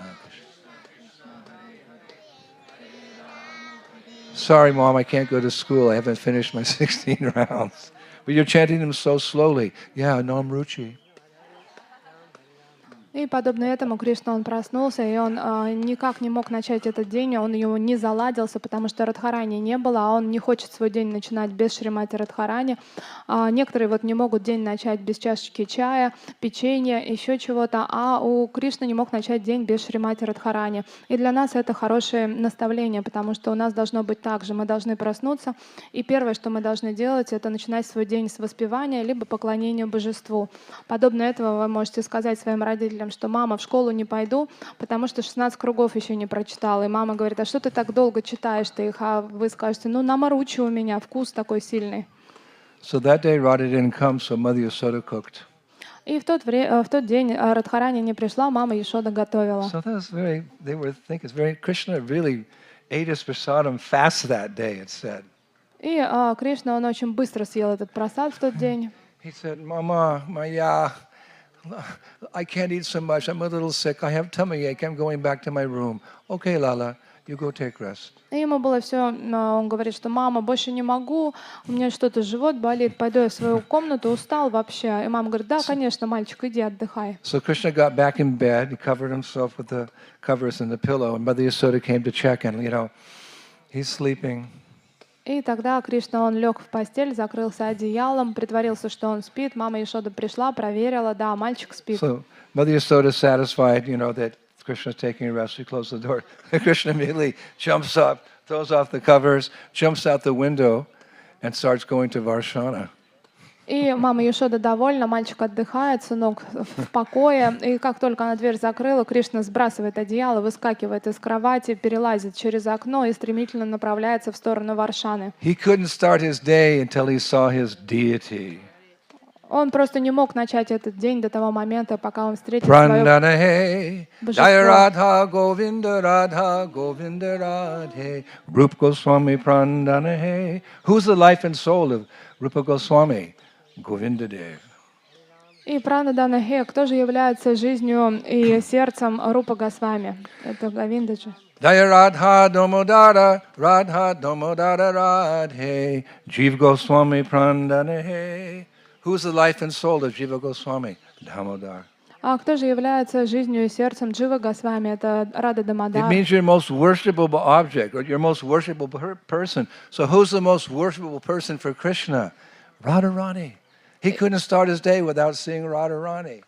Sorry, Mom, I can't go to school. I haven't finished my 16 rounds. But you're chanting them so slowly. Yeah, Nam Ruchi. И подобно этому Кришна, он проснулся, и он никак не мог начать этот день, он его не заладился, потому что Радхарани не было, а он не хочет свой день начинать без Шримати Радхарани. Некоторые вот не могут день начать без чашечки чая, печенья, еще чего-то, а у Кришны не мог начать день без Шримати Радхарани. И для нас это хорошее наставление, потому что у нас должно быть так же. Мы должны проснуться, и первое, что мы должны делать, это начинать свой день с воспевания, либо поклонения божеству. Подобно этому вы можете сказать своим родителям, что мама, в школу не пойду, потому что 16 кругов еще не прочитала. И мама говорит, а что ты так долго читаешь-то их? А вы скажете, намаручи у меня, вкус такой сильный. So that day Radha didn't come, so Mother Yasoda cooked. И в тот день Радхарани не пришла, мама Яшода готовила. So that was they were thinking, Krishna really ate his prasadam fast that day, it said. И Кришна, он очень быстро съел этот прасад в тот день. He said, Mama, Maya, I can't eat so much. I'm a little sick. I have tummy ache. I'm going back to my room. Okay, Lala, you go take rest. И ему было все, он говорит, что мама, больше не могу, у меня что-то, живот болит, пойду я в свою комнату, устал вообще. И мама говорит, да, конечно, мальчик, иди отдыхай. So Krishna got back in bed. He covered himself with the covers and the pillow. And Mother Yasoda came to check, and he's sleeping. И тогда Кришна, он лег в постель, закрылся одеялом, притворился, что он спит. Мама Яшода пришла, проверила, да, мальчик спит. So Mother Yasoda satisfied, that Krishna's taking a rest. She closed the door. Krishna immediately jumps up, throws off the covers, jumps out the window, and starts going to Varsana. И мама Яшода довольна, мальчик отдыхает, сынок в покое. И как только она дверь закрыла, Кришна сбрасывает одеяло, выскакивает из кровати, перелазит через окно и стремительно направляется в сторону Варшаны. He couldn't start his day until he saw his deity. Он просто не мог начать этот день до того момента, пока он встретит Prandanahe, божество. Jaya Radha Govinda Radha Govinda Radhe, Rupa Goswami Prandanahe. Who's the life and soul of Rupa Goswami? Govinda Dev. И Пранаданахе, кто же является жизнью и сердцем Рупа Госвами? Это Говиндаджи. Jaya Radha Damodara Radhe, Jiva Goswami Prandanahe. Who's the life and soul of Jiva Goswami? Damodar. А кто же является жизнью и сердцем Джива Госвами? Это Рада It Дамодар. means your most worshipable object or your most worshipable person. So who's the most worshipable person for Krishna? Radharani. He couldn't start his day without seeing Radharani.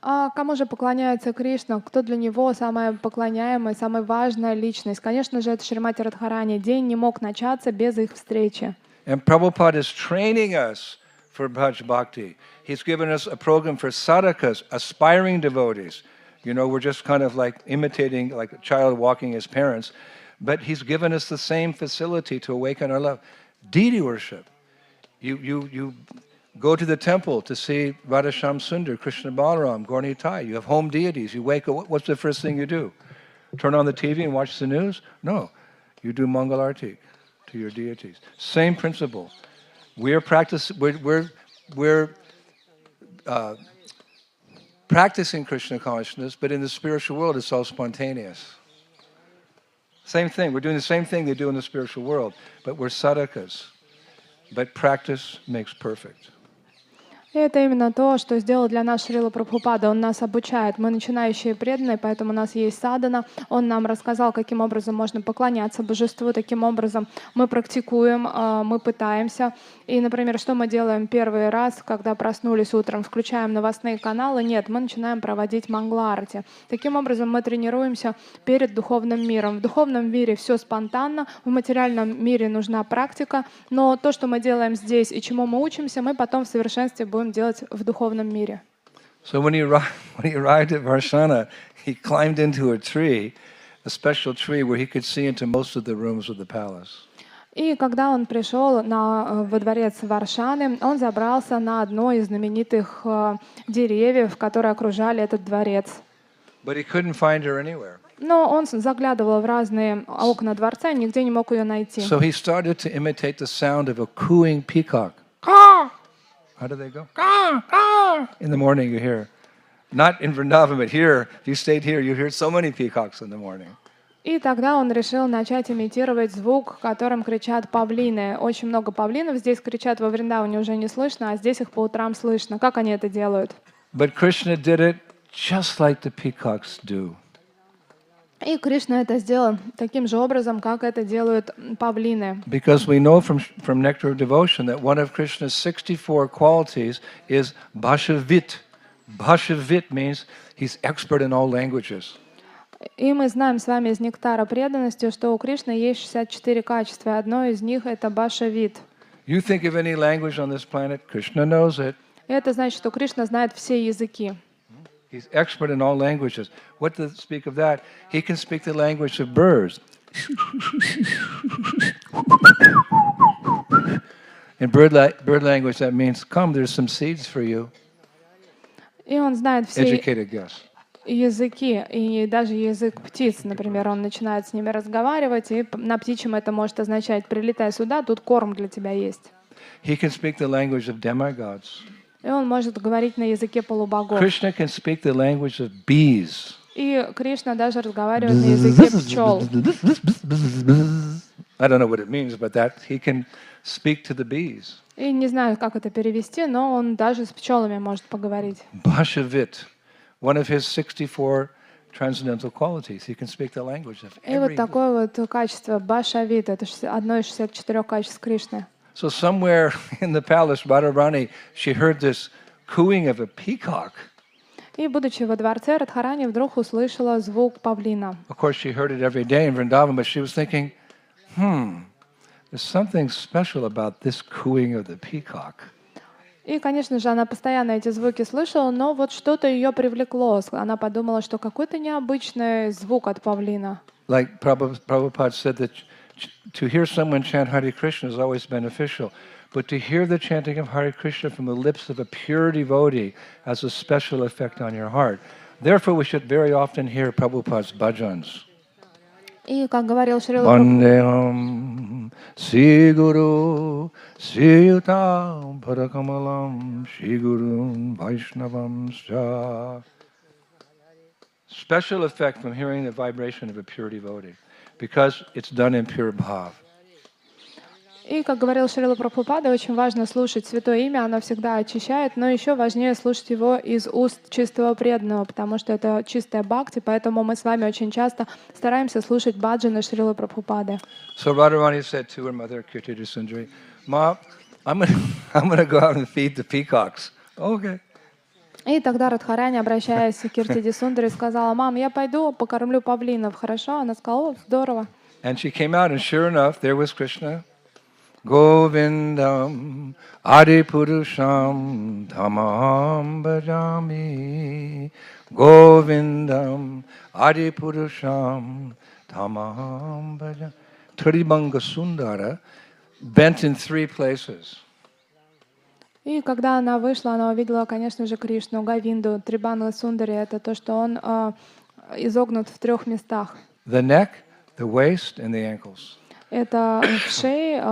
А кому же поклоняется Кришна? Кто для него самая поклоняемая, самая важная личность? Конечно же, это Шримати Радхарани. День не мог начаться без их встречи. And Prabhupada is training us for Bhaj Bhakti. He's given us a program for sadhakas, aspiring devotees. We're just kind of like imitating like a child walking his parents. But he's given us the same facility to awaken our love. Deity worship. You go to the temple to see Radhasham Sundar, Krishna Balaram, Gaur Nitai. You have home deities. You wake up. What's the first thing you do? turn on the TV and watch the news? No. You do Mangal Arti to your deities. Same principle. We're practicing Krishna consciousness, but in the spiritual world it's all spontaneous. Same thing. We're doing the same thing they do in the spiritual world, but we're sadhakas. But practice makes perfect. И это именно то, что сделал для нас Шрила Прабхупада. Он нас обучает. Мы начинающие преданные, поэтому у нас есть садхана. Он нам рассказал, каким образом можно поклоняться божеству. Таким образом мы практикуем, мы пытаемся. И, например, что мы делаем первый раз, когда проснулись утром? Включаем новостные каналы? Нет, мы начинаем проводить мангаларти. Таким образом мы тренируемся перед духовным миром. В духовном мире все спонтанно, в материальном мире нужна практика, но то, что мы делаем здесь и чему мы учимся, мы потом в совершенстве будем делать в духовном мире. So when he arrived at Varsana, he climbed into a tree, a special tree where he could see into most of the rooms of the palace. И когда он пришел во дворец Варшаны, он забрался на одно из знаменитых деревьев, которые окружали этот дворец. But he couldn't find her anywhere. Но он заглядывал в разные окна дворца и нигде не мог ее найти. So he started to imitate the sound of a cooing peacock. How do they go? In the morning you hear. Not in Vrindavan, but here, if you stayed here, you hear so many peacocks in the morning. И тогда он решил начать имитировать звук, которым кричат павлины. Очень много павлинов здесь кричат, во Вриндаване уже не слышно, а здесь их по утрам слышно. Как они это делают? But Krishna did it just like the peacocks do. И Кришна это сделал таким же образом, как это делают павлины. Because we know from Nectar of Devotion that one of Krishna's 64 qualities is Bhashavit. Bhashavit means he's expert in all languages. И мы знаем с вами из Нектара преданности, что у Кришны есть 64 качества, и одно из них — это башавит. You think of any language on this planet, Krishna knows it. И это значит, что Кришна знает все языки. He's expert in all languages. What to speak of that? He can speak the language of birds. In bird language, that means, come, there's some seeds for you. И он знает все Educated guess. языки, и даже язык птиц, например, он начинает с ними разговаривать, и на птичьем это может означать: прилетай сюда, тут корм для тебя есть. He can speak the language of demigods. И он может говорить на языке полубогов. Krishna can speak the language of bees. И Кришна даже разговаривает на языке пчел. I don't know what it means, but that he can speak to the bees. И не знаю, как это перевести, но он даже с пчелами может поговорить. Bhashavit, one of his 64 transcendental qualities. He can speak the language of И вот every. такое вот качество башавит, это одно из 64 качеств Кришны. So somewhere in the palace, Radharani, she heard this cooing of a peacock. И, будучи во дворце, Радхарани вдруг услышала звук павлина. Of course, she heard it every day in Vrindavan, but she was thinking, there's something special about this cooing of the peacock. И, конечно же, она постоянно эти звуки слышала, но вот что-то ее привлекло. Она подумала, что какой-то необычный звук от павлина. Like Prabhupada said that to hear someone chant Hare Krishna is always beneficial, but to hear the chanting of Hare Krishna from the lips of a pure devotee has a special effect on your heart. Therefore, we should very often hear Prabhupada's bhajans. И, как говорил Шрила Vandeham Sri Guru Sri Yutam Parakamalam Sri Guru Vaishnavam Scha. Special effect from hearing the vibration of a pure devotee, because it's done in pure bhav. И, как говорил Шрила Прабхупада, очень важно слушать Святое Имя, оно всегда очищает, но еще важнее слушать его из уст чистого преданного, потому что это чистая бхакти, поэтому мы с вами очень часто стараемся слушать баджаны Шрилы Прабхупады. So Radharani said to her mother, Kirtidi Sundari, Ma, I'm gonna go out and feed the peacocks. Okay. И тогда Радхарани, обращаясь к Киртиди Сундари, сказала: «Мам, я пойду покормлю павлинов». Хорошо? Она сказала: «О, здорово». And she came out, and sure enough, there was Krishna. Govindam Adipurusham Dhamam Bhajami. Govindam Adipurusham Dhamam Bhajami. Tribanga Sundara, bent in 3 places. И когда она вышла, она увидела, конечно же, Кришну, Говинду, Трибанга Сундари. Это то, что он изогнут в 3 местах. The neck, the waist, and the ankles. Это в шее,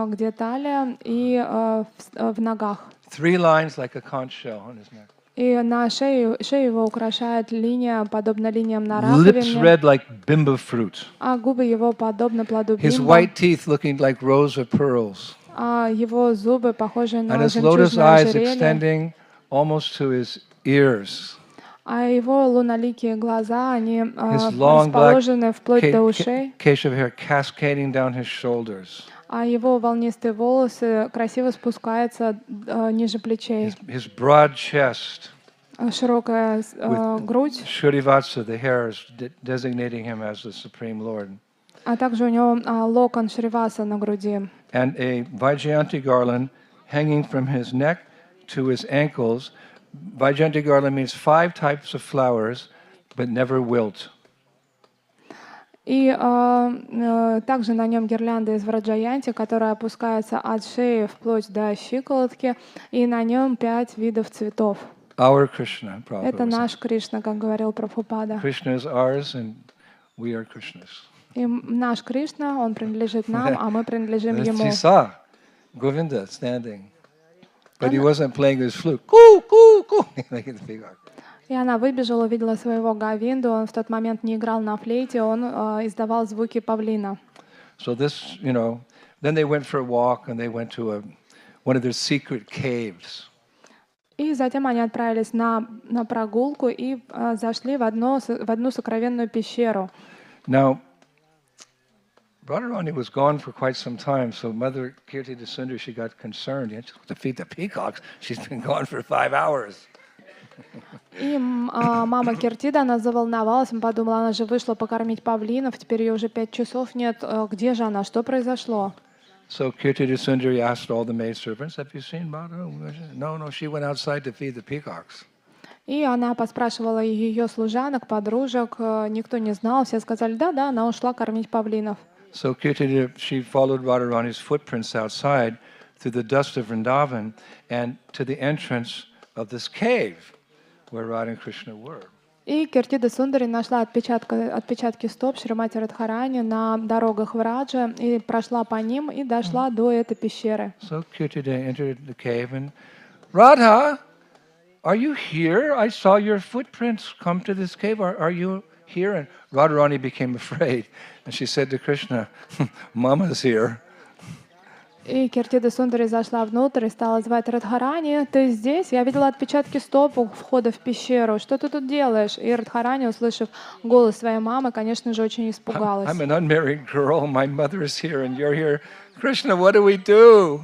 где талия, и в ногах. 3 lines like a conch shell on his neck. И на шею его украшает линия, подобно линиям на Lips раковине, red like bimba fruit. а губы его подобны плоду His бимба, white teeth looking like rows of pearls. а его зубы похожи And на his lotus жемчужное eyes ожерелье, extending almost to his ears. а его луналикие глаза, они His long black расположены вплоть до ушей, case of hair cascading down his shoulders. а его волнистые волосы красиво спускаются ниже плечей. His broad chest Широкая грудь, Shrivatsa, the hairs designating him as the Supreme Lord. а также у него локон Шриваса на груди. And a Vaijayanti garland hanging from his neck to his ankles. Vaijayanti garland means 5 types of flowers, but never wilt. И также на нем гирлянда из враджаянти, которая опускается от шеи вплоть до щиколотки, и на нем 5 видов цветов. Our Krishna, Prabhupada. Это наш Кришна, как говорил Прабхупада. Krishna is ours and we are Krishna's. И наш Кришна, он принадлежит нам, а мы принадлежим ему. He saw Govinda standing, but he wasn't playing his flute. Coo, coo, coo, like the peacock. И она выбежала, увидела своего Говинду, он в тот момент не играл на флейте, он издавал звуки павлина. So this, then they went for a walk and they went to one of their secret caves. И затем они отправились на прогулку и зашли в одну сокровенную пещеру. Now, Radharani was gone for quite some time, so Mother Kirti Sundari, she got concerned. She had to feed the peacocks. She's been gone for 5 hours. И мама Киртида, она заволновалась, она подумала, она же вышла покормить павлинов, теперь ее уже 5 часов нет. Где же она? Что произошло? So Kirti Sundari asked all the maidservants, "Have you seen Madhu?" No, she went outside to feed the peacocks. И она поспрашивала ее служанок, подружек, никто не знал, все сказали, да, она ушла кормить павлинов. So Kirti, she followed Radharani's footprints outside through the dust of Vrindavan and to the entrance of this cave where Radha and Krishna were. И Киртида Сундари нашла отпечатки стоп Шримати Радхарани на дорогах в Радже и прошла по ним и дошла до этой пещеры. So Kirtida entered the cave and, Radha, are you here? I saw your footprints come to this cave. Are you here? And Radharani became afraid. And she said to Krishna, Mama's here. И Киртида Сундари зашла внутрь и стала звать Радхарани. Ты здесь? Я видела отпечатки стоп у входа в пещеру. Что ты тут делаешь? И Радхарани, услышав голос своей мамы, конечно же, очень испугалась. I'm an unmarried girl. My mother is here and you're here. Krishna, what do we do?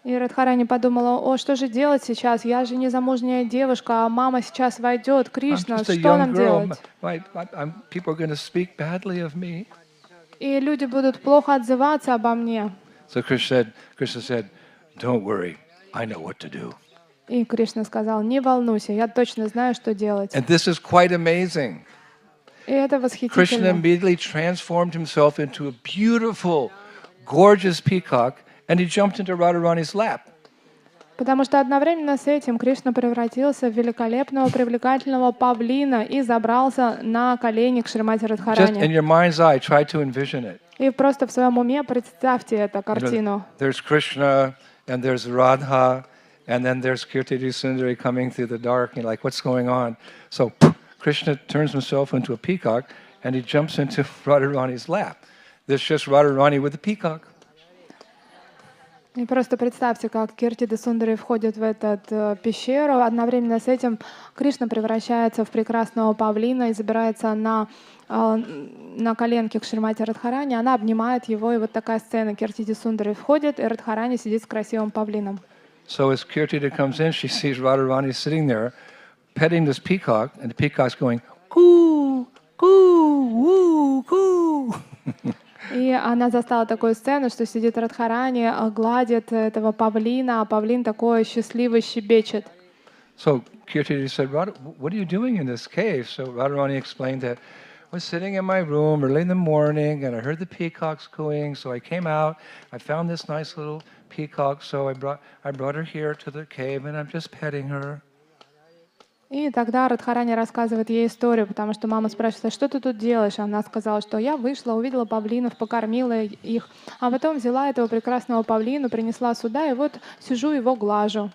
И Радхарани подумала, что же делать сейчас? Я же незамужняя девушка, а мама сейчас войдет. Кришна, что нам делать? People are going to speak badly of me. И люди будут плохо отзываться обо мне. So Krishna said, don't worry, I know what to do. И Кришна сказал, не волнуйся, я точно знаю, что делать. And this is quite amazing. И это Krishna восхитительно. immediately transformed himself into a beautiful, gorgeous peacock, and he jumped into Radharani's lap. Потому что одновременно с этим Кришна превратился в великолепного, привлекательного павлина и забрался на колени к Шримати Just in Радхарани. your mind's eye, try to envision it. И просто в своем уме представьте эту картину. There's Krishna, and there's Radha, and then there's Kirti Sundari coming through the dark, and you're like, what's going on? So Krishna turns himself into a peacock, and he jumps into Radharani's lap. There's just Radharani with the peacock. И просто представьте, как Киртида Сундари входит в эту пещеру. Одновременно с этим Кришна превращается в прекрасного павлина и забирается на коленки к Шримати Радхарани. Она обнимает его, и вот такая сцена. Киртида Сундари входит, и Радхарани сидит с красивым павлином. So as Kirtida comes in, she sees Radharani sitting there, petting this peacock, and the peacock's going, coo, coo, woo, coo. И она застала такую сцену, что сидит Радхарани, гладит этого павлина, а павлин такой счастливый щебечет. So Kirtida said, what are you doing in this cave? So Radharani explained that I was sitting in my room early in the morning, and I heard the peacocks cooing, so I came out. I found this nice little peacock, so I brought her here to the cave, and I'm just petting her. И тогда Радхарани рассказывает ей историю, потому что мама спрашивает: «А что ты тут делаешь?» Она сказала, что я вышла, увидела павлинов, покормила их, а потом взяла этого прекрасного павлина, принесла сюда, и вот сижу его глажу.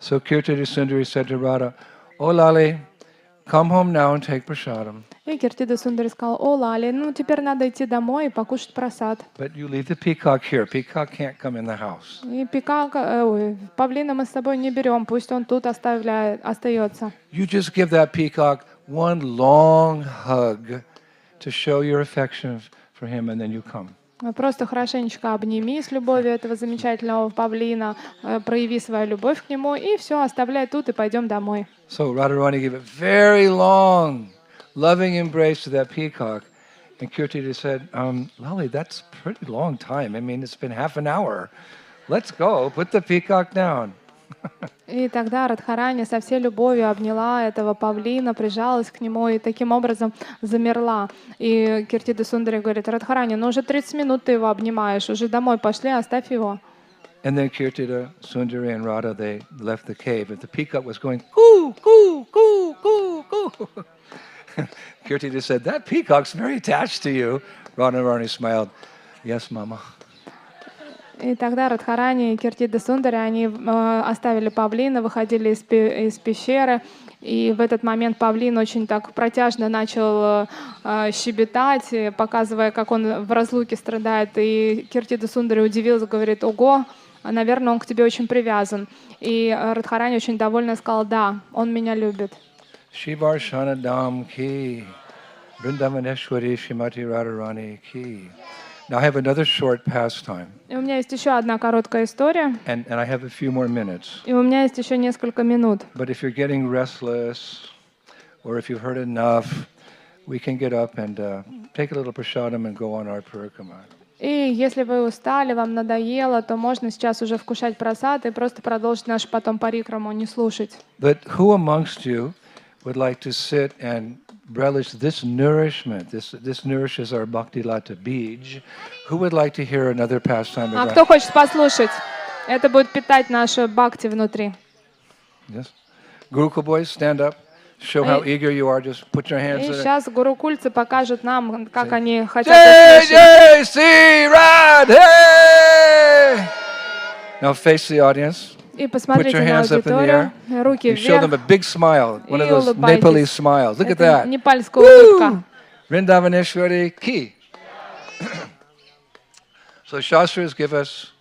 So Kirtida Sundari said to Radha, "Oh Lali, come home now and take prasadam. И Киртида Сундари сказал: «О, Лали, ну теперь надо идти домой и покушать просад». But you leave the peacock here. Peacock can't come in the house." И павлина мы с собой не берем, пусть он тут остается. You just give that peacock one long hug to show your affection for him, and then you come. Просто хорошенечко обними с любовью этого замечательного павлина, прояви свою любовь к нему, и все, оставляй тут, и пойдем домой. So Radharani gave a very long, loving embrace to that peacock. And Kirtida said, Lali, that's a pretty long time. I mean, it's been half an hour. Let's go. Put the peacock down. И тогда Радхарани со всей любовью обняла этого павлина, прижалась к нему и таким образом замерла. И Киртида Сундари говорит: «Радхарани, ну уже 30 минут ты его обнимаешь, уже домой пошли, оставь его». And then Kirtida, Sundari, and Radha, they left the cave. And the peacock was going, coo, coo, coo, coo, coo. Kirtida said, that peacock's very attached to you. Radharani smiled, yes, mama. И тогда Радхарани и Киртида Сундари, они оставили павлина, выходили из пещеры, и в этот момент павлин очень так протяжно начал щебетать, показывая, как он в разлуке страдает. И Киртида Сундари удивилась, говорит: «Ого, наверное, он к тебе очень привязан». И Радхарани очень довольна сказал: «Да, он меня любит». Varsana Dham ki, Vrindavaneshwari Shrimati Radharani ki. Now I have another short pastime. И у меня есть еще одна короткая история. And I have a few more minutes. И у меня есть еще несколько минут. But if you're getting restless, or if you've heard enough, we can get up and take a little prasadam and go on our parikrama. И если вы устали, вам надоело, то можно сейчас уже вкушать прасад и просто продолжить нашу потом парикраму, не слушать. But who amongst you would like to sit and relish this nourishment? This nourishes our bhakti lata bij. Who would like to hear another pastime? А кто хочет послушать? Это будет питать нашу бхакти внутри. Yes. Gurukul boys, stand up. Show how eager you are. Just put your hands И in. сейчас гурукульцы покажут нам, как они хотят Jai услышать. Jai Sri Radhe! Now face the audience. И Put посмотрите your на hands up in the аудиторию, air. руки You show them вверх. a big smile, one of И those улыбайтесь. Nepalese smiles. Look at Это that. непальская улыбка. Vrindavaneshwari ki. So Shastras give us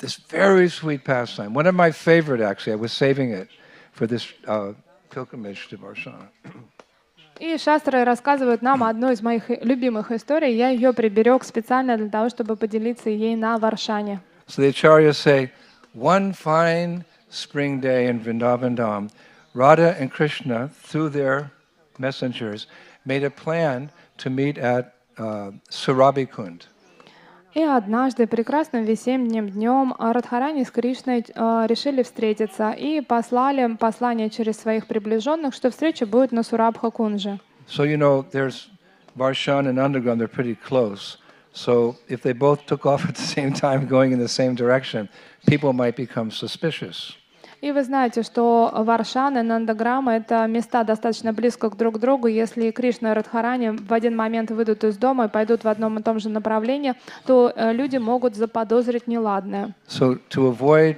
this very sweet pastime. One of my favorite, actually. I was saving it for this pilgrimage to Varsana. И шастры рассказывают нам одну из моих любимых историй. Я ее приберег специально для того, чтобы поделиться ей на Варшане. So the acharyas say, one fine spring day in Vrindavan Dham, Radha and Krishna, through their messengers, made a plan to meet at Surabhikund. И однажды, прекрасным весенним днем, Радхарани с Кришной решили встретиться и послали послание через своих приближенных, что встреча будет на Сурабха-кунже. So you know, there's Varsana and Underground, they're pretty close. So if they both took off at the same time, going in the same direction, people might become suspicious. И вы знаете, что Варшана и Нандаграма — это места достаточно близко друг к другу. Если Кришна и Радхарани в один момент выйдут из дома и пойдут в одном и том же направлении, то люди могут заподозрить неладное. So to avoid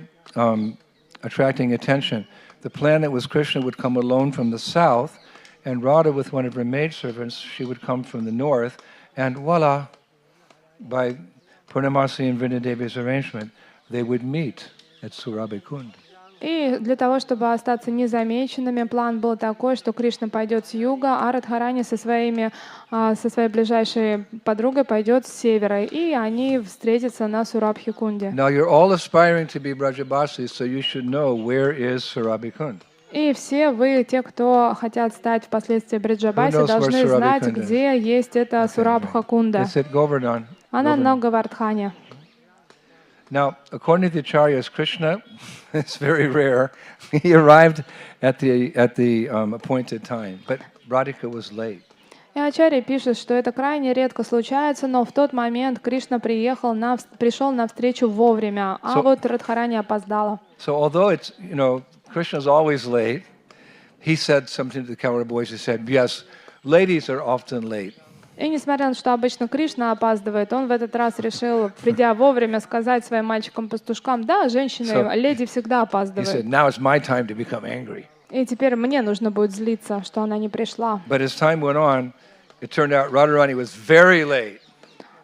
attracting attention, the plan that was Krishna would come alone from the south, and Radha with one of her maidservants, she would come from the north, and voila, by Purnamasi and Vrindadevi's arrangement, they would meet at Surabhikund. И для того, чтобы остаться незамеченными, план был такой, что Кришна пойдет с юга, а Радхарани со своей ближайшей подругой пойдет с севера, и они встретятся на Сурабхи-кунде. Now you're all aspiring to be Brajabasis, so you should know where is Surabhikund. И все вы, те, кто хотят стать впоследствии Бриджабаси, должны знать, где есть эта Сурабха-кунда. It's at Govardhan. Она на Гавардхане. Now, according to the acharyas, Krishna, it's very rare, he arrived at the appointed time, but Radhika was late. И Ачарья пишет, что это крайне редко случается, но в тот момент Кришна пришел на встречу вовремя, а вот Радхарани опоздала. So although it's, you know, Krishna's always late, he said something to the cowherd boys. He said, yes, ladies are often late. И несмотря на то, что обычно Кришна опаздывает, он в этот раз решил, придя вовремя, сказать своим мальчикам-пастушкам: да, женщины, леди всегда He опаздывают. said, now it's my time to become angry. И теперь мне нужно будет злиться, что она не пришла. But as time went on, it turned out Radharani was very late.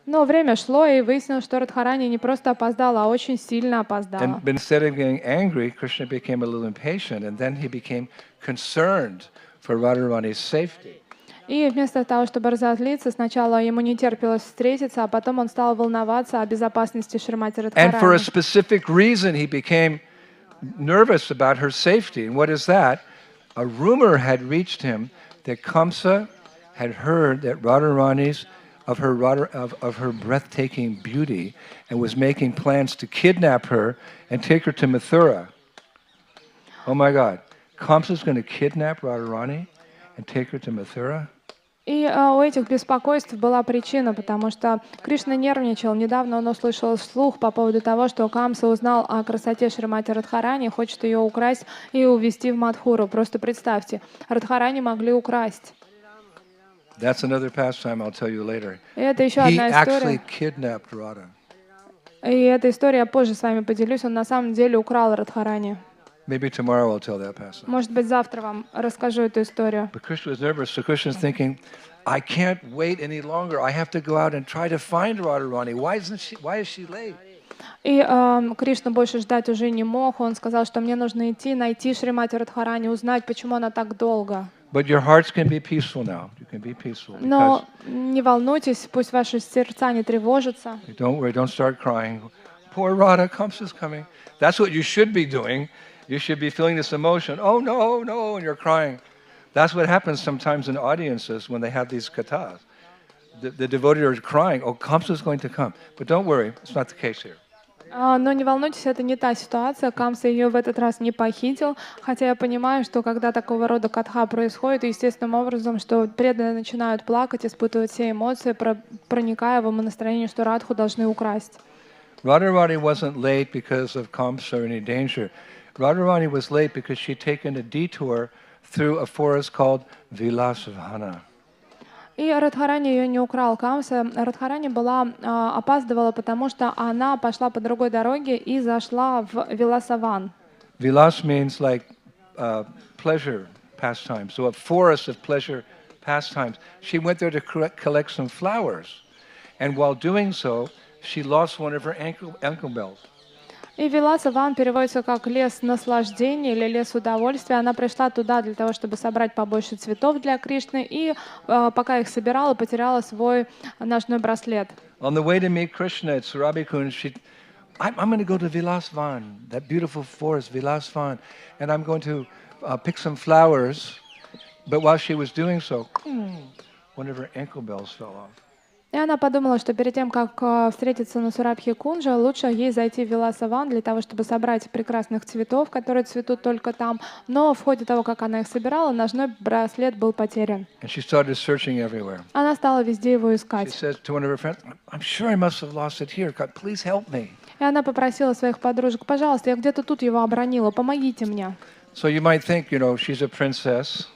Но время шло, и выяснилось, что Радхарани не просто опоздала, а очень сильно опоздала. And instead of getting angry, Krishna became a little impatient, and then he became concerned for Radharani's safety. И вместо того, чтобы разозлиться, сначала ему не терпелось встретиться, а потом он стал волноваться о безопасности Шримати And for a Радхарани. specific reason, he became nervous about her safety. And what is that? A rumor had reached him that Kamsa had heard that Radharani's of her breathtaking beauty and was making plans to kidnap her and take her to Mathura. Oh my God, Kamsa's going to kidnap Radharani and take her to Mathura? И у этих беспокойств была причина, потому что Кришна нервничал. Недавно он услышал слух по поводу того, что Камса узнал о красоте Шримати Радхарани, хочет ее украсть и увезти в Мадхуру. Просто представьте, Радхарани могли украсть. That's another pastime I'll tell you later. И это еще He одна actually история. kidnapped Radha. И эта история я позже с вами поделюсь. Он на самом деле украл Радхарани. Maybe tomorrow I'll tell that pastime. Может быть, завтра вам расскажу эту историю. But Krishna was nervous, so Krishna's thinking, I can't wait any longer. I have to go out and try to find Radharani. Why is she late? И Кришна больше ждать уже не мог. Он сказал, что мне нужно идти, найти Шримати Радхарани, узнать, почему она так долго. But your hearts can be peaceful now. You can be peaceful. Но не волнуйтесь, пусть ваши сердца не тревожатся. Don't worry, don't start crying. Poor Radha, Kamsa's coming. That's what you should be doing. You should be feeling this emotion. Oh, no, no, and you're crying. That's what happens sometimes in audiences when they have these kathas. The devotees are crying, oh, Kamsa's going to come. But don't worry, it's not the case here. Но не волнуйтесь, это не та ситуация. Камса ее в этот раз не похитил. Хотя я понимаю, что когда такого рода катха происходит, естественным образом, что преданные начинают плакать, испытывать все эмоции, проникая в настроение, что Радху должны украсть. Radharani wasn't late because of Kamsa or any danger. Radharani was late because she'd taken a detour through a forest called Vilasavana. И Радхарани ее не украл Камса. Радхарани опаздывала, потому что она пошла по другой дороге и зашла в Виласаван. Vilas means like pleasure pastimes, so a forest of pleasure pastimes. She went there to collect some flowers, and while doing so, she lost one of her ankle bells. И Виласаван переводится как лес наслаждения или лес удовольствия. Она пришла туда для того, чтобы собрать побольше цветов для Кришны, и пока их собирала, потеряла свой ножной браслет. On the way to meet Krishna at Surabhikund, I'm going to go to Vilasvan, that beautiful forest, Vilasvan, and I'm going to pick some flowers. But while she was doing so, one of her ankle bells fell off. И она подумала, что перед тем, как встретиться на Сурабхи-кунджа, лучше ей зайти в Виласаван для того, чтобы собрать прекрасных цветов, которые цветут только там. Но в ходе того, как она их собирала, ножной браслет был потерян. And she started searching everywhere. Она стала везде его She искать. says to one of her friends, I'm sure I must have lost it here. God, please help me. И она попросила своих подружек: пожалуйста, я где-то тут его обронила, помогите мне. So you might think, she's a princess,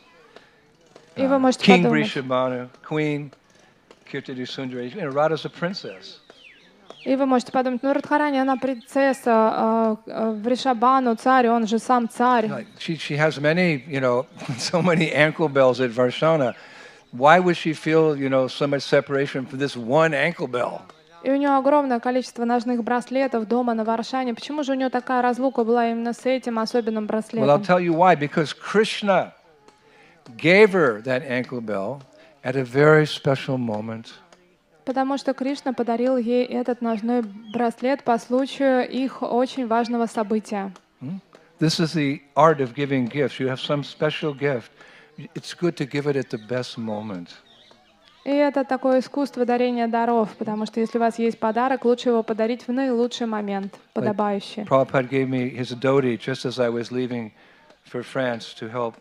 И вы можете King подумать, Vrishabhanu, Queen Kirtidi Sundari. Radha's a princess. ну Радхарани, она принцесса, Вришабану, царь, он же сам царь. Like, she has many, so many ankle bells at Varsana. Why would she feel, so much separation from this one ankle bell? И у нее огромное количество ножных браслетов дома на Варшане. Почему же у нее такая разлука была именно с этим особенным Well, I'll браслетом? tell you why. Because Krishna gave her that ankle bell at a very special moment. Потому что Кришна подарил ей этот ножной браслет по случаю их очень важного события. This is the art of giving gifts. You have some special gift. It's good to give it at the best moment. И это такое искусство дарения даров, потому что если у вас есть подарок, лучше его подарить в наилучший момент, подобающий. Prabhupada gave me his dhoti just as I was leaving for France to help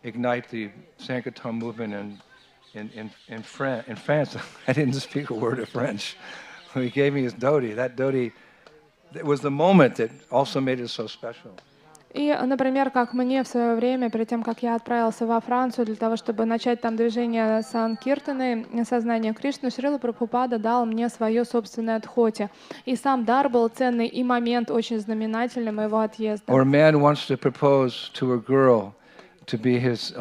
ignite the Sankirtan movement in France. I didn't speak a word of French. So he gave me his dhoti. That dhoti, it was the moment that also made it so special. И, например, как мне в свое время, перед тем, как я отправился во Францию для того, чтобы начать там движение Санкиртаны, сознание Кришны, Шрила Прабхупада дал мне свое собственное дхоти. И сам дар был ценный, и момент очень знаменательный моего отъезда. Or a man wants to propose to a girl to be his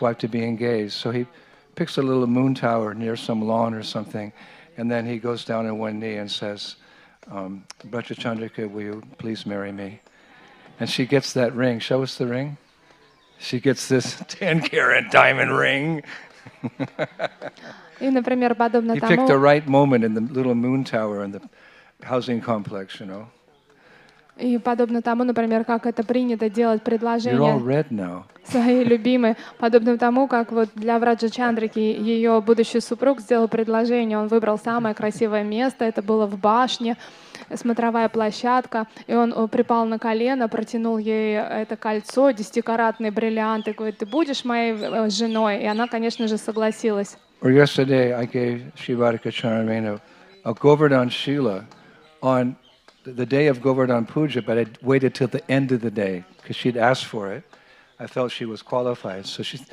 wife, to be engaged. So he picks a little moon tower near some lawn or something, and then he goes down on one knee and says, Brajachandrika, will you please marry me? And she gets that ring. Show us the ring. She gets this 10-carat diamond ring. И, например, подобно He picked the тому, right moment in the little moon tower in the housing complex, you know. например, как это принято делать You're all предложение red now. своей любимой, подобно тому, как вот для Враджа Чандрики ее будущий супруг сделал предложение, он выбрал самое красивое место, это было в башне, смотровая площадка, и он припал на колено, протянул ей это кольцо, 10-каратный бриллиант, и говорит: ты будешь моей женой? И она, конечно же, согласилась. Or yesterday I gave Shivadika Charamenu a Govardhan Shila on the day of Govardhan Puja, but I waited till the end of the day because she'd asked for it. I felt she was qualified. So she's,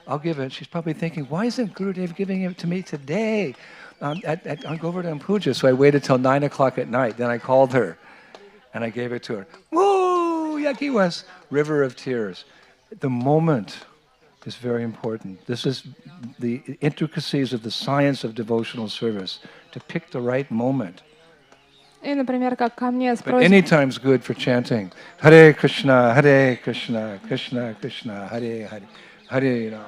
I'll give it. She's probably thinking, why isn't Gurudev giving it to me today on Govardhan Puja? So I waited till 9 o'clock at night. Then I called her and I gave it to her. Whoa, Yaki was river of tears. The moment is very important. This is the intricacies of the science of devotional service, to pick the right moment. И, например, как ко мне с But просьбой... any time's good for chanting. Hare Krishna, Krishna Krishna, Hare Hare, Hare Rama.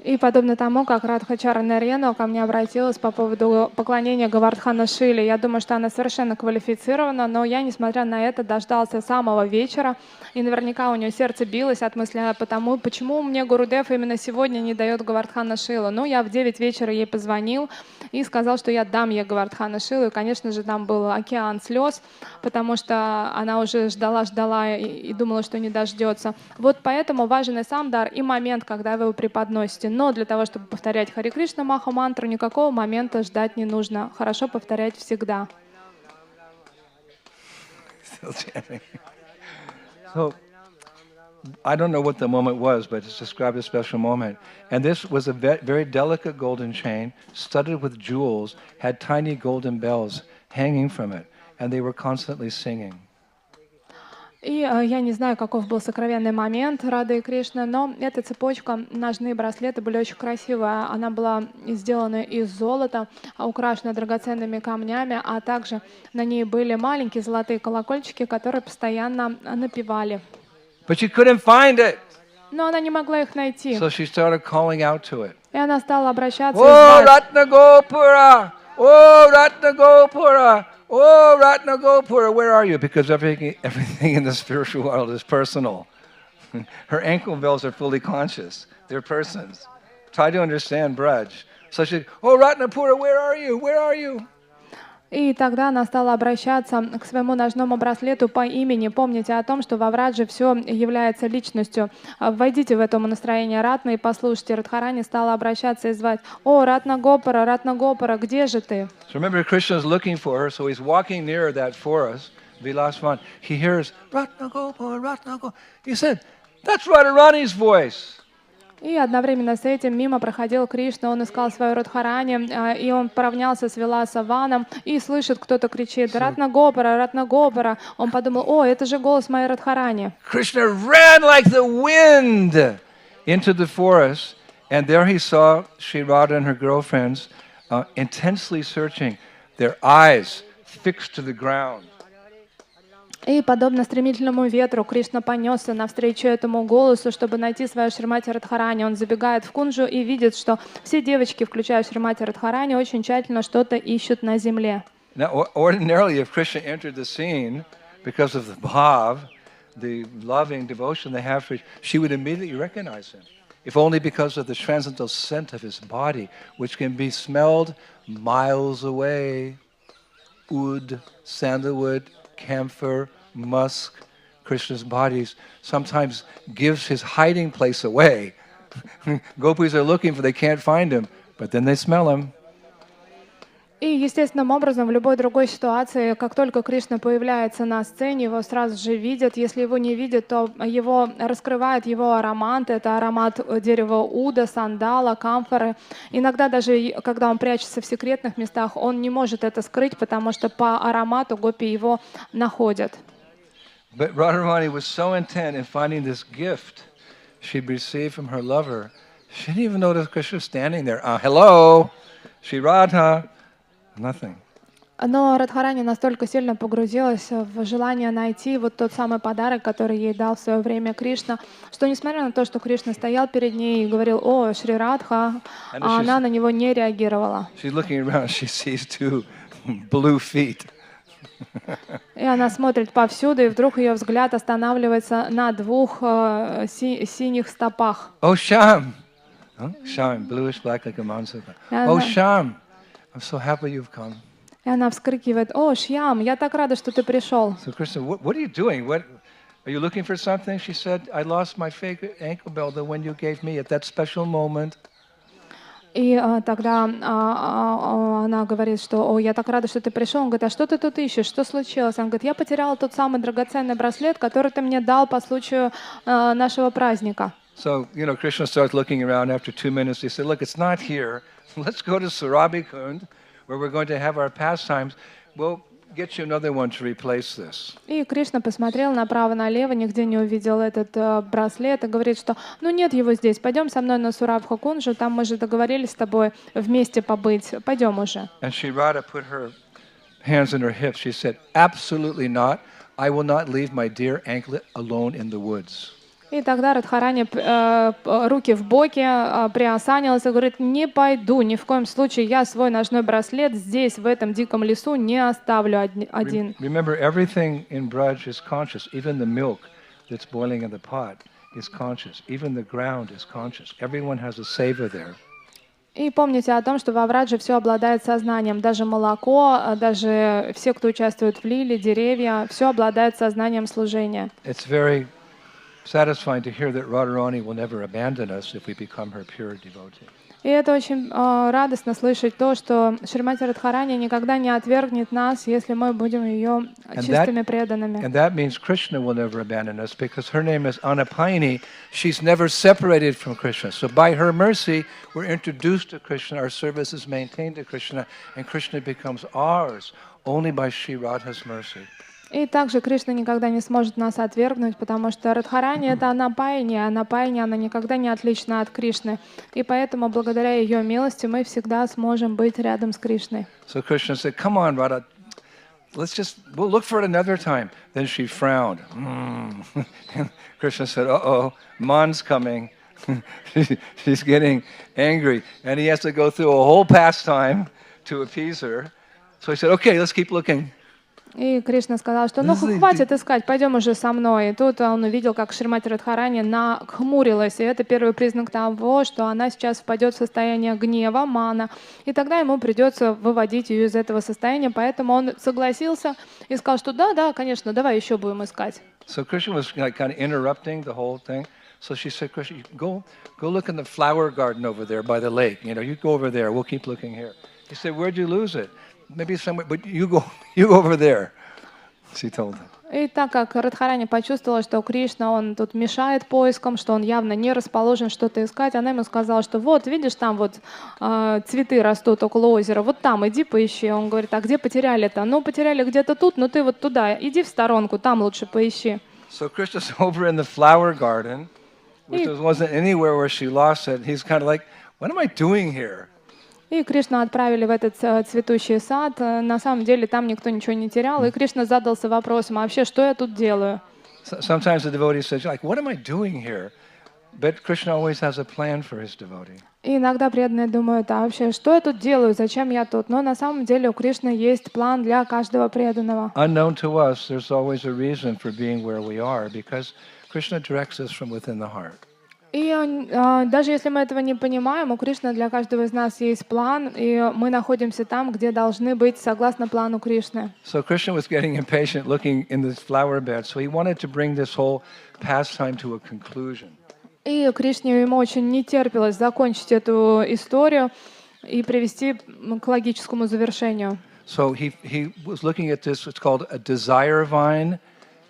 И подобно тому, как Радхачара Нарена ко мне обратилась по поводу поклонения Говардхана Шиле, я думаю, что она совершенно квалифицирована, но я, несмотря на это, дождался самого вечера, и наверняка у нее сердце билось от мысли потому, почему мне Гурудев именно сегодня не дает Говардхана Шилу. Ну, я в 9 вечера ей позвонил и сказал, что я дам ей Говардхана Шилу, и, конечно же, там был океан слез, потому что она уже ждала и думала, что не дождется. Вот поэтому важен и сам дар, и момент, когда вы его преподносите. Но для того, чтобы повторять Харе Кришна Маха мантру, никакого момента ждать не нужно. Хорошо повторять всегда. So, I don't know what the moment was, but it's described as a special moment. And this was a very delicate golden chain, studded with jewels, had tiny golden bells hanging from it, and they were constantly singing. И я не знаю, каков был сокровенный момент Рады и Кришны, но эта цепочка, ножные браслеты были очень красивые. Она была сделана из золота, украшена драгоценными камнями, а также на ней были маленькие золотые колокольчики, которые постоянно напевали. But she couldn't find it. Но она не могла их найти. So she started calling out to it. И она стала обращаться и Oh, звать: Ratna Gopura! Oh, Ratna Gopura! Oh, Ratna Gopura, where are you? Because everything in the spiritual world is personal. Her ankle bells are fully conscious. They're persons. Try to understand Braj. So she, oh, Ratnapura, where are you? Where are you? И тогда она стала обращаться к своему ножному браслету по имени. Помните о том, что во Врадже все является личностью. Войдите в это настроение Ратна и послушайте. Радхарани стала обращаться и звать: «О, Ратна Гопара, где же ты?» So remember, Krishna is looking for her, so he's walking near that forest, Vilasvan. He hears, Ratna Gopara. He said, that's Radharani's voice. И одновременно с этим мимо проходил Кришна, он искал свою Радхарани, и он поравнялся с Виласаваном и слышит, кто-то кричит: «Ратна Гопара». Он подумал: «О, это же голос моей Радхарани». Krishna ran like the wind into the forest, and there he saw Sri Radha and her girlfriends intensely searching, their eyes fixed to the ground. И, подобно стремительному ветру, Кришна понесся навстречу этому голосу, чтобы найти свою Шримати Радхарани. Он забегает в кунджу и видит, что все девочки, включая Шримати Радхарани, очень тщательно что-то ищут на земле. Now, ordinarily, if Krishna entered the scene, because of the bhav, the loving devotion they have for, she would immediately recognize him. If only because of the transcendental scent of his body, which can be smelled miles away. Oud, sandalwood, camphor, musk, Krishna's bodies sometimes gives his hiding place away. Gopis are looking for, they can't find him, but then they smell him. И естественным образом в любой другой ситуации, как только Кришна появляется на сцене, его сразу же видят. Если его не видят, то его раскрывает его аромат. Это аромат дерева уда, сандала, камфоры. Иногда даже, когда он прячется в секретных местах, он не может это скрыть, потому что по аромату гопи его находят. But Radharani was so intent in finding this gift she'd received from her lover, she didn't even notice Krishna standing there. Hello, Shri Radha. Nothing. Но Радхарани настолько сильно погрузилась в желание найти вот тот самый подарок, который ей дал в свое время Кришна, что несмотря на то, что Кришна стоял перед ней и говорил: «О, Шри Радха», она на него не реагировала. She's looking around, she sees two blue feet. И она смотрит повсюду, и вдруг ее взгляд останавливается на двух синих стопах. Oh, Sham. Sham, bluish black like a monsoon. Oh, Sham, I'm so happy you've come. И она вскрикивает: «О, Шьям, я так рада, что ты пришел». So Krishna, what are you doing? What are you looking for something? She said, I lost my favorite ankle bell, the one you gave me at that special moment. И тогда она говорит, что: «О, я так рада, что ты пришел». Он говорит: «А что ты тут ищешь? Что случилось?» Он говорит: «Я потеряла тот самый драгоценный браслет, который ты мне дал по случаю нашего праздника». So, Krishna starts looking around after 2 minutes. He said, look, it's not here. Let's go to Surabhikund, where we're going to have our pastimes. We'll get you another one to replace this. И Кришна посмотрел направо-налево, нигде не увидел этот браслет и говорит, что нет его здесь, пойдем со мной на Сурабха-кунджу, там мы же договорились с тобой вместе побыть, пойдем уже. And Shri Radha put her hands on her hips. She said, absolutely not. I will not leave my dear anklet alone in the woods. И тогда Радхарани руки в боки приосанилась и говорит: «Не пойду, ни в коем случае, я свой ножной браслет здесь, в этом диком лесу, не оставлю один». Remember, everything in Braj is conscious. Even the milk that's boiling in the pot is conscious. Even the ground is conscious. Everyone has a savor there. И помните о том, что во Врадже все обладает сознанием. Даже молоко, даже все, кто участвует в лиле, деревья, все обладает сознанием служения. It's very satisfying to hear that Radharani will never abandon us if we become her pure devotee. И это очень радостно слышать то, что Шримати Радхарани никогда не отвергнет нас, если мы будем ее чистыми преданными. And that means Krishna will never abandon us because her name is Anapayini. She's never separated from Krishna. So by her mercy, we're introduced to Krishna, our service is maintained to Krishna, and Krishna becomes ours only by Shri Radha's mercy. И также Кришна никогда не сможет нас отвергнуть, потому что Радхарани — это Анапайни, а Анапайни, она никогда не отлична от Кришны. И поэтому, благодаря ее милости, мы всегда сможем быть рядом с Кришной. So Krishna said, come on, Radha, we'll look for it another time. Then she frowned. And Krishna said, uh-oh, Man's coming. She's getting angry. And he has to go through a whole pastime to appease her. So he said, okay, let's keep looking. И Кришна сказал, что хватит искать, пойдем уже со мной. И тут он увидел, как Шримати Радхарани нахмурилась. И это первый признак того, что она сейчас впадет в состояние гнева, мана. И тогда ему придется выводить ее из этого состояния. Поэтому он согласился и сказал, что да, конечно, давай еще будем искать. So Krishna was kind of interrupting the whole thing. So she said, Krishna, go look in the flower garden over there by the lake. You go over there. We'll keep looking here. He said, where'd you lose it? Maybe somewhere, but you go over there. She told him. И так как Радхарани почувствовала, что Кришна, он тут мешает поискам, что он явно не расположен что-то искать, она ему сказала, что вот, видишь, там вот цветы растут около озера, вот там, иди поищи. Он говорит, а где потеряли-то? Ну, потеряли где-то тут, но ты вот туда, иди в сторонку, там лучше поищи. So Krishna's over in the flower garden, which wasn't anywhere where she lost it. He's kind of like, what am I doing here? И Кришну отправили в этот цветущий сад. На самом деле там никто ничего не терял. И Кришна задался вопросом, а вообще, что я тут делаю? Sometimes the devotee says, like, what am I doing here? But Krishna always has a plan for his devotee. И иногда преданные думают, а вообще, что я тут делаю, зачем я тут? Но на самом деле у Кришны есть план для каждого преданного. Unknown to us, there's always a reason for being where we are, because Krishna directs us from within the heart. И даже если мы этого не понимаем, у Кришны для каждого из нас есть план, и мы находимся там, где должны быть согласно плану Кришны. So Krishna was getting impatient looking in this flower bed, so he wanted to bring this whole pastime to a conclusion. И Кришне ему очень не терпелось закончить эту историю, и привести к логическому завершению. So he was looking at this, it's called a desire vine.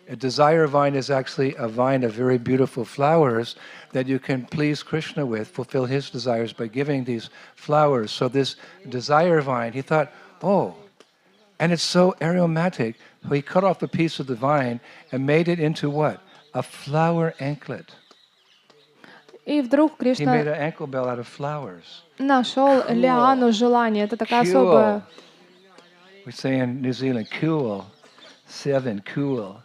A desire vine is actually a vine of very beautiful flowers that you can please Krishna with, fulfill his desires by giving these flowers. So this desire vine, he thought, oh, and it's so aromatic. So he cut off a piece of the vine and made it into what? A flower anklet. И вдруг He made Кришна an ankle bell out of flowers. нашел лиану желания. Это такая особая... We say in New Zealand, cool. 7, cool.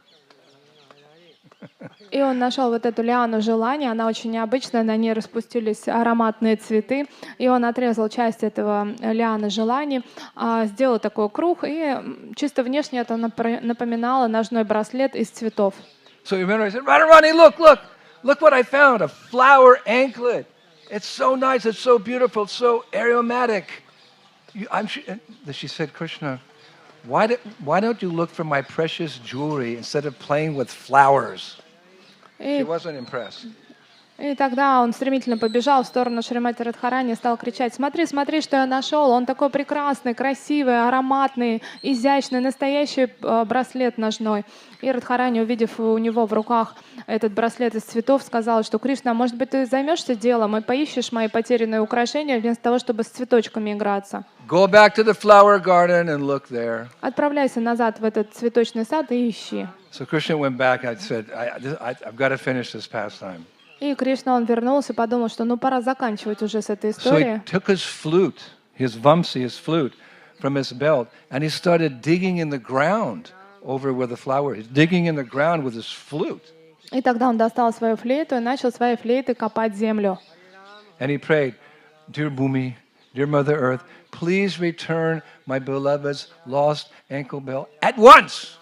И он нашел вот эту лиану желания, она очень необычная, на ней распустились ароматные цветы, и он отрезал часть этого лианы желаний, сделал такой круг, и чисто внешне это напоминало ножной браслет из цветов. So you remember, I said, Radharani, look what I found, a flower anklet. It's so nice, it's so beautiful, it's so aromatic. She said, Krishna, why don't you look for my precious jewelry instead of playing with flowers? She wasn't impressed. И тогда он стремительно побежал в сторону Шримати Радхарани и стал кричать: смотри, смотри, что я нашел, он такой прекрасный, красивый, ароматный, изящный, настоящий браслет ножной. И Радхарани, увидев у него в руках этот браслет из цветов, сказал, что Кришна, может быть, ты займешься делом и поищешь мои потерянные украшения вместо того, чтобы с цветочками играться. Go back to the flower garden and look there. Отправляйся назад в этот цветочный сад и ищи. So Krishna went back and said, I've got to finish this pastime. И Кришна, он вернулся и подумал, что ну пора заканчивать уже с этой So историей. he took his flute, his vamsi, his flute, from his belt, and he started digging in the ground over where the flower is, digging in the ground with his flute. И тогда он достал свою флейту и начал своей флейтой копать землю. And he prayed, Dear Bhumi, dear Mother Earth, please return my beloved's lost ankle bell at once.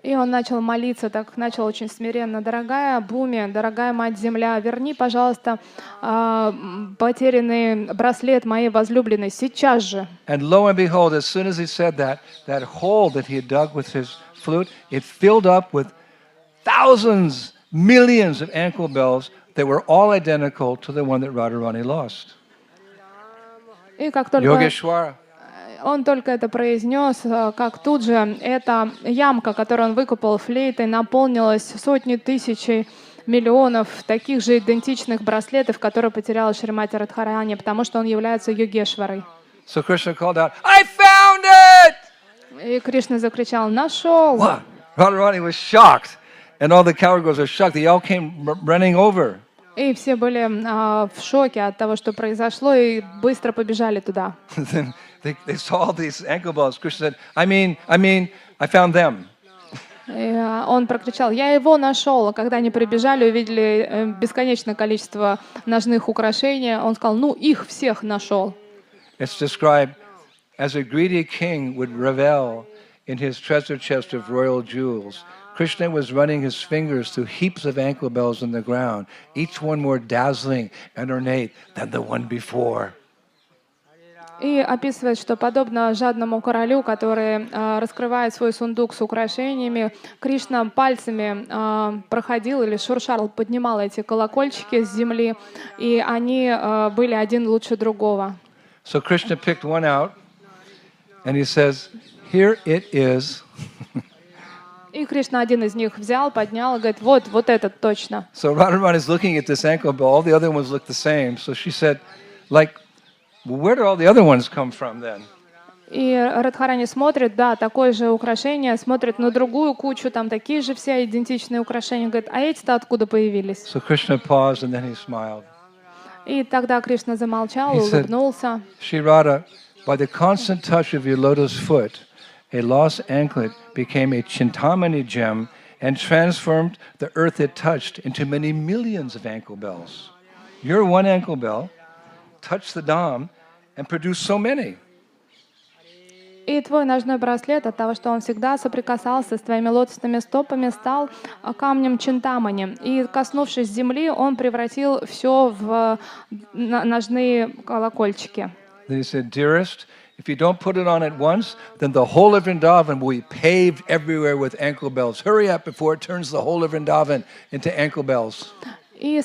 И он начал молиться, так начал очень смиренно: дорогая Бхуми, дорогая Мать-Земля, верни, пожалуйста, потерянный браслет моей возлюбленной сейчас же. And lo and behold, as soon as he said that hole that he had dug with his flute, it filled up with thousands, millions of ankle bells that were all identical to the one that Radharani lost. И как только Yogeshwara. он только это произнес, как тут же эта ямка, которую он выкопал флейтой, наполнилась сотни тысяч миллионов таких же идентичных браслетов, которые потеряла Шримати Радхарани, потому что он является Йогешварой. So Krishna called out, I found it! И Кришна закричал: нашел! What? Radharani was shocked, and all the cowgirls are shocked. They all came running over. И все были в шоке от того, что произошло, и быстро побежали туда. Then they saw all these ankle bells. Krishna said, I mean, I found them. И он прокричал: я его нашел. А когда они прибежали, увидели бесконечное количество ножных украшений, он сказал: ну, их всех нашел. It's described as a greedy king would revel in his treasure chest of royal jewels. Krishna was running his fingers through heaps of ankle bells in the ground, each one more dazzling and ornate than the one before. И описывает, что подобно жадному королю, который раскрывает свой сундук с украшениями, Кришна пальцами проходил или шуршал, поднимал эти колокольчики с земли, и они были один лучше другого. So Krishna picked one out, and he says, "Here it is." И Кришна один из них взял, поднял и говорит: вот этот точно. So Radharani is looking at this ankle bell. All the other ones look the same. So she said, like, well, where do all the other ones come from then? И Радхарани смотрит, да, такое же украшение, смотрит на другую кучу, там такие же все идентичные украшения, говорит: а эти-то откуда появились? So Krishna paused and then he smiled. И тогда Кришна замолчал, He said, улыбнулся. Shri Radha, by the constant touch of your lotus foot, a lost anklet became a Chintamani gem and transformed the earth it touched into many millions of ankle bells. Your one ankle bell touched the Dham and produced so many. И твой ножной браслет от того, что он всегда соприкасался с твоими лотосными стопами, стал камнем Чинтамани. И, коснувшись земли, он превратил все в ножные колокольчики. Then he said, Dearest, if you don't put it on at once, then the whole of Vrindavan will be paved everywhere with ankle bells. Hurry up before it turns the whole of Vrindavan into ankle bells. И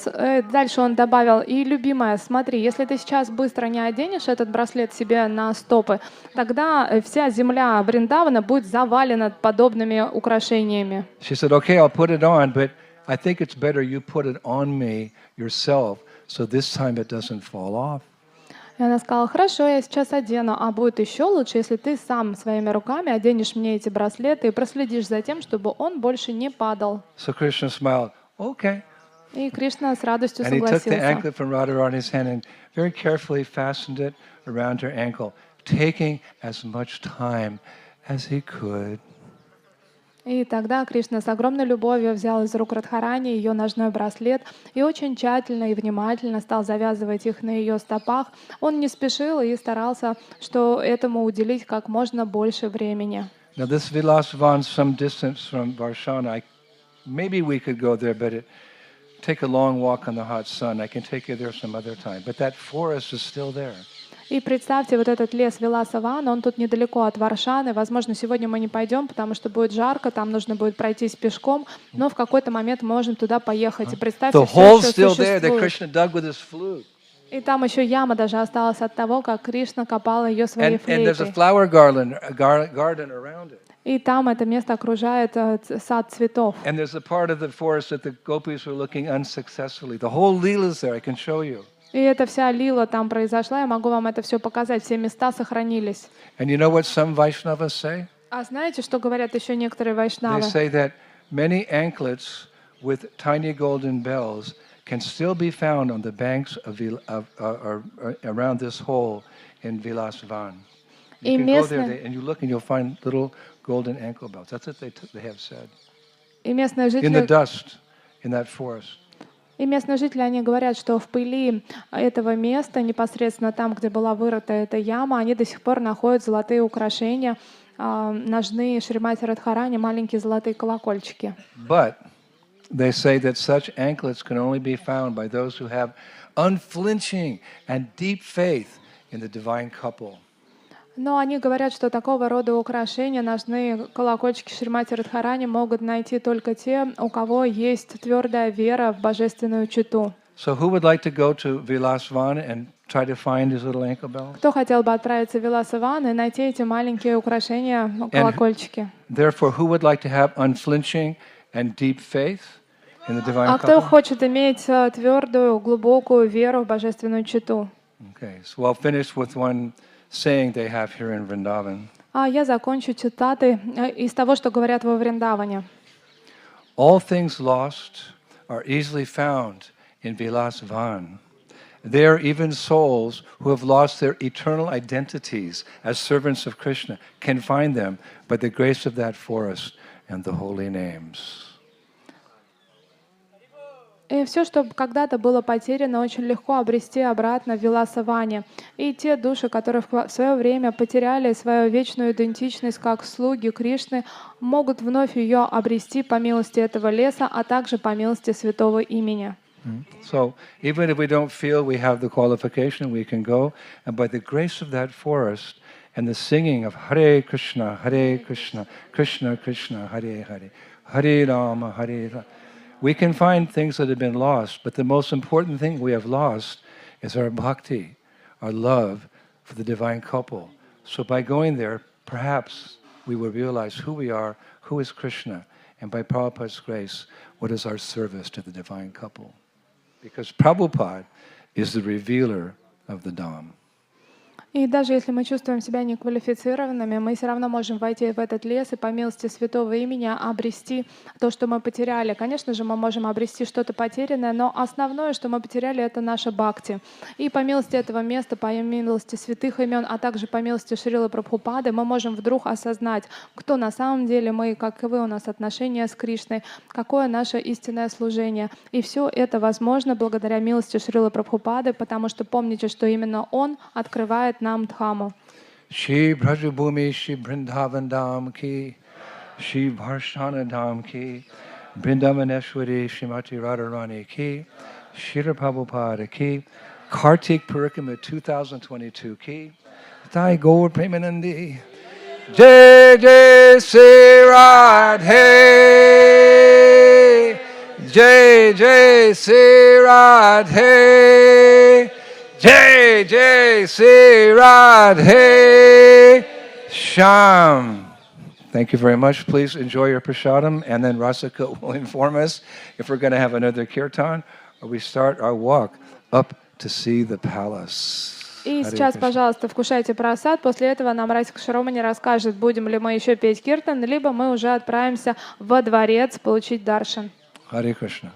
дальше он добавил: и, любимая, смотри, если ты сейчас быстро не оденешь этот браслет себе на стопы, тогда вся земля Вриндавана будет завалена подобными украшениями. She said, okay, I'll put it on, but I think it's better you put it on me yourself, so this time it doesn't fall off. И она сказала: хорошо, я сейчас одену, а будет еще лучше, если ты сам своими руками оденешь мне эти браслеты и проследишь за тем, чтобы он больше не падал. So Krishna smiled, okay. И Кришна с радостью And he took the согласился. anklet from Radharani's hand and very carefully fastened it around her ankle, taking as much time as he could. И тогда Кришна с огромной любовью взял из рук Радхарани ее ножной браслет и очень тщательно и внимательно стал завязывать их на ее стопах. Он не спешил и старался, что этому уделить как можно больше времени. Now this Vilasvan, some distance from Varsana, maybe we could go there, but it take a long walk on the hot sun. I can take you there some other time. But that forest is still there. И представьте, вот этот лес Виласаван, он тут недалеко от Варшаны. Возможно, сегодня мы не пойдем, потому что будет жарко, там нужно будет пройтись пешком, но в какой-то момент мы можем туда поехать. И представьте, The все hole's еще still there that существует. Krishna dug with his flute. И там еще яма даже осталась от того, как Кришна копал ее своей And there's a флейтой. flower garden around it. И там это место окружает сад цветов. And there's a part of the forest that the gopis were looking unsuccessfully. The whole Leela's there, I can show you. И эта вся лила там произошла, я могу вам это все показать, все места сохранились. And you know what some Vaishnavas say? А знаете, что говорят еще некоторые They вайшнавы? say that many anklets with tiny golden bells can still be found on the banks of around this hole in Vilasvan. You И can go there местные, and you look and you'll find little golden ankle bells. That's what they have said. и местные In the жители dust, in that forest. И местные жители, они говорят, что в пыли этого места, непосредственно там, где была вырыта эта яма, они до сих пор находят золотые украшения, ножные Шримати Радхарани, маленькие золотые колокольчики. But they say that such anklets can only be found by those who have unflinching and deep faith in the divine couple. Но они говорят, что такого рода украшения, ножные колокольчики Шримати Радхарани могут найти только те, у кого есть твердая вера в божественную чету. So who would like to go to Vilasvan and try to find his little ankle bells? Кто хотел бы отправиться в Виласаван и найти эти маленькие украшения, колокольчики? Therefore, who would like to have unflinching and deep faith in the divine А кто couple? хочет иметь твердую, глубокую веру в божественную чету? Okay, so I'll finish with one saying they have here in Vrindavan. А я закончу цитаты из того, что говорят во Вриндаване. All things lost are easily found in Vilasvan. There, even souls who have lost their eternal identities as servants of Krishna can find them by the grace of that forest and the holy names. И все, что когда-то было потеряно, очень легко обрести обратно в Виласаване. И те души, которые в свое время потеряли свою вечную идентичность как слуги Кришны, могут вновь ее обрести по милости этого леса, а также по милости святого имени. So even if we don't feel we have the qualification, we can go, and by the grace of that forest and the singing of Hare Krishna, Krishna Krishna, Hare Hare, Hare Rama, Hare Rama, we can find things that have been lost, but the most important thing we have lost is our bhakti, our love for the divine couple. So by going there, perhaps we will realize who we are, who is Krishna, and by Prabhupada's grace, what is our service to the divine couple. Because Prabhupada is the revealer of the Dham. И даже если мы чувствуем себя неквалифицированными, мы все равно можем войти в этот лес и по милости святого имени обрести то, что мы потеряли. Конечно же, мы можем обрести что-то потерянное, но основное, что мы потеряли, это наша бхакти. И по милости этого места, по милости святых имен, а также по милости Шрилы Прабхупады, мы можем вдруг осознать, кто на самом деле мы, каковы у нас отношения с Кришной, какое наше истинное служение. И все это возможно благодаря милости Шрилы Прабхупады, потому что помните, что именно Он открывает нам Дхаму. Shri Brajabhumi, Shri Vrindavan Dham ki, Shri Varsana Dham ki, Vrindavaneshwari, Srimati Radharani ki, Shri Prabhupada ki, Kartik Purikama 2022 ki, Thai Gaur Premanandi, Jai Jai Sri Radhe, Jai Jai Sri Radhe, Jai Jai Sri Radhe, Sham. Thank you very much. Please enjoy your prasadam, and then Rasika will inform us if we're going to have another kirtan or we start our walk up to see the palace. И сейчас, пожалуйста, вкушайте прасад. После этого нам Расика Шаромани расскажет, будем ли мы еще петь киртан, либо мы уже отправимся во дворец получить даршан. Hare Krishna.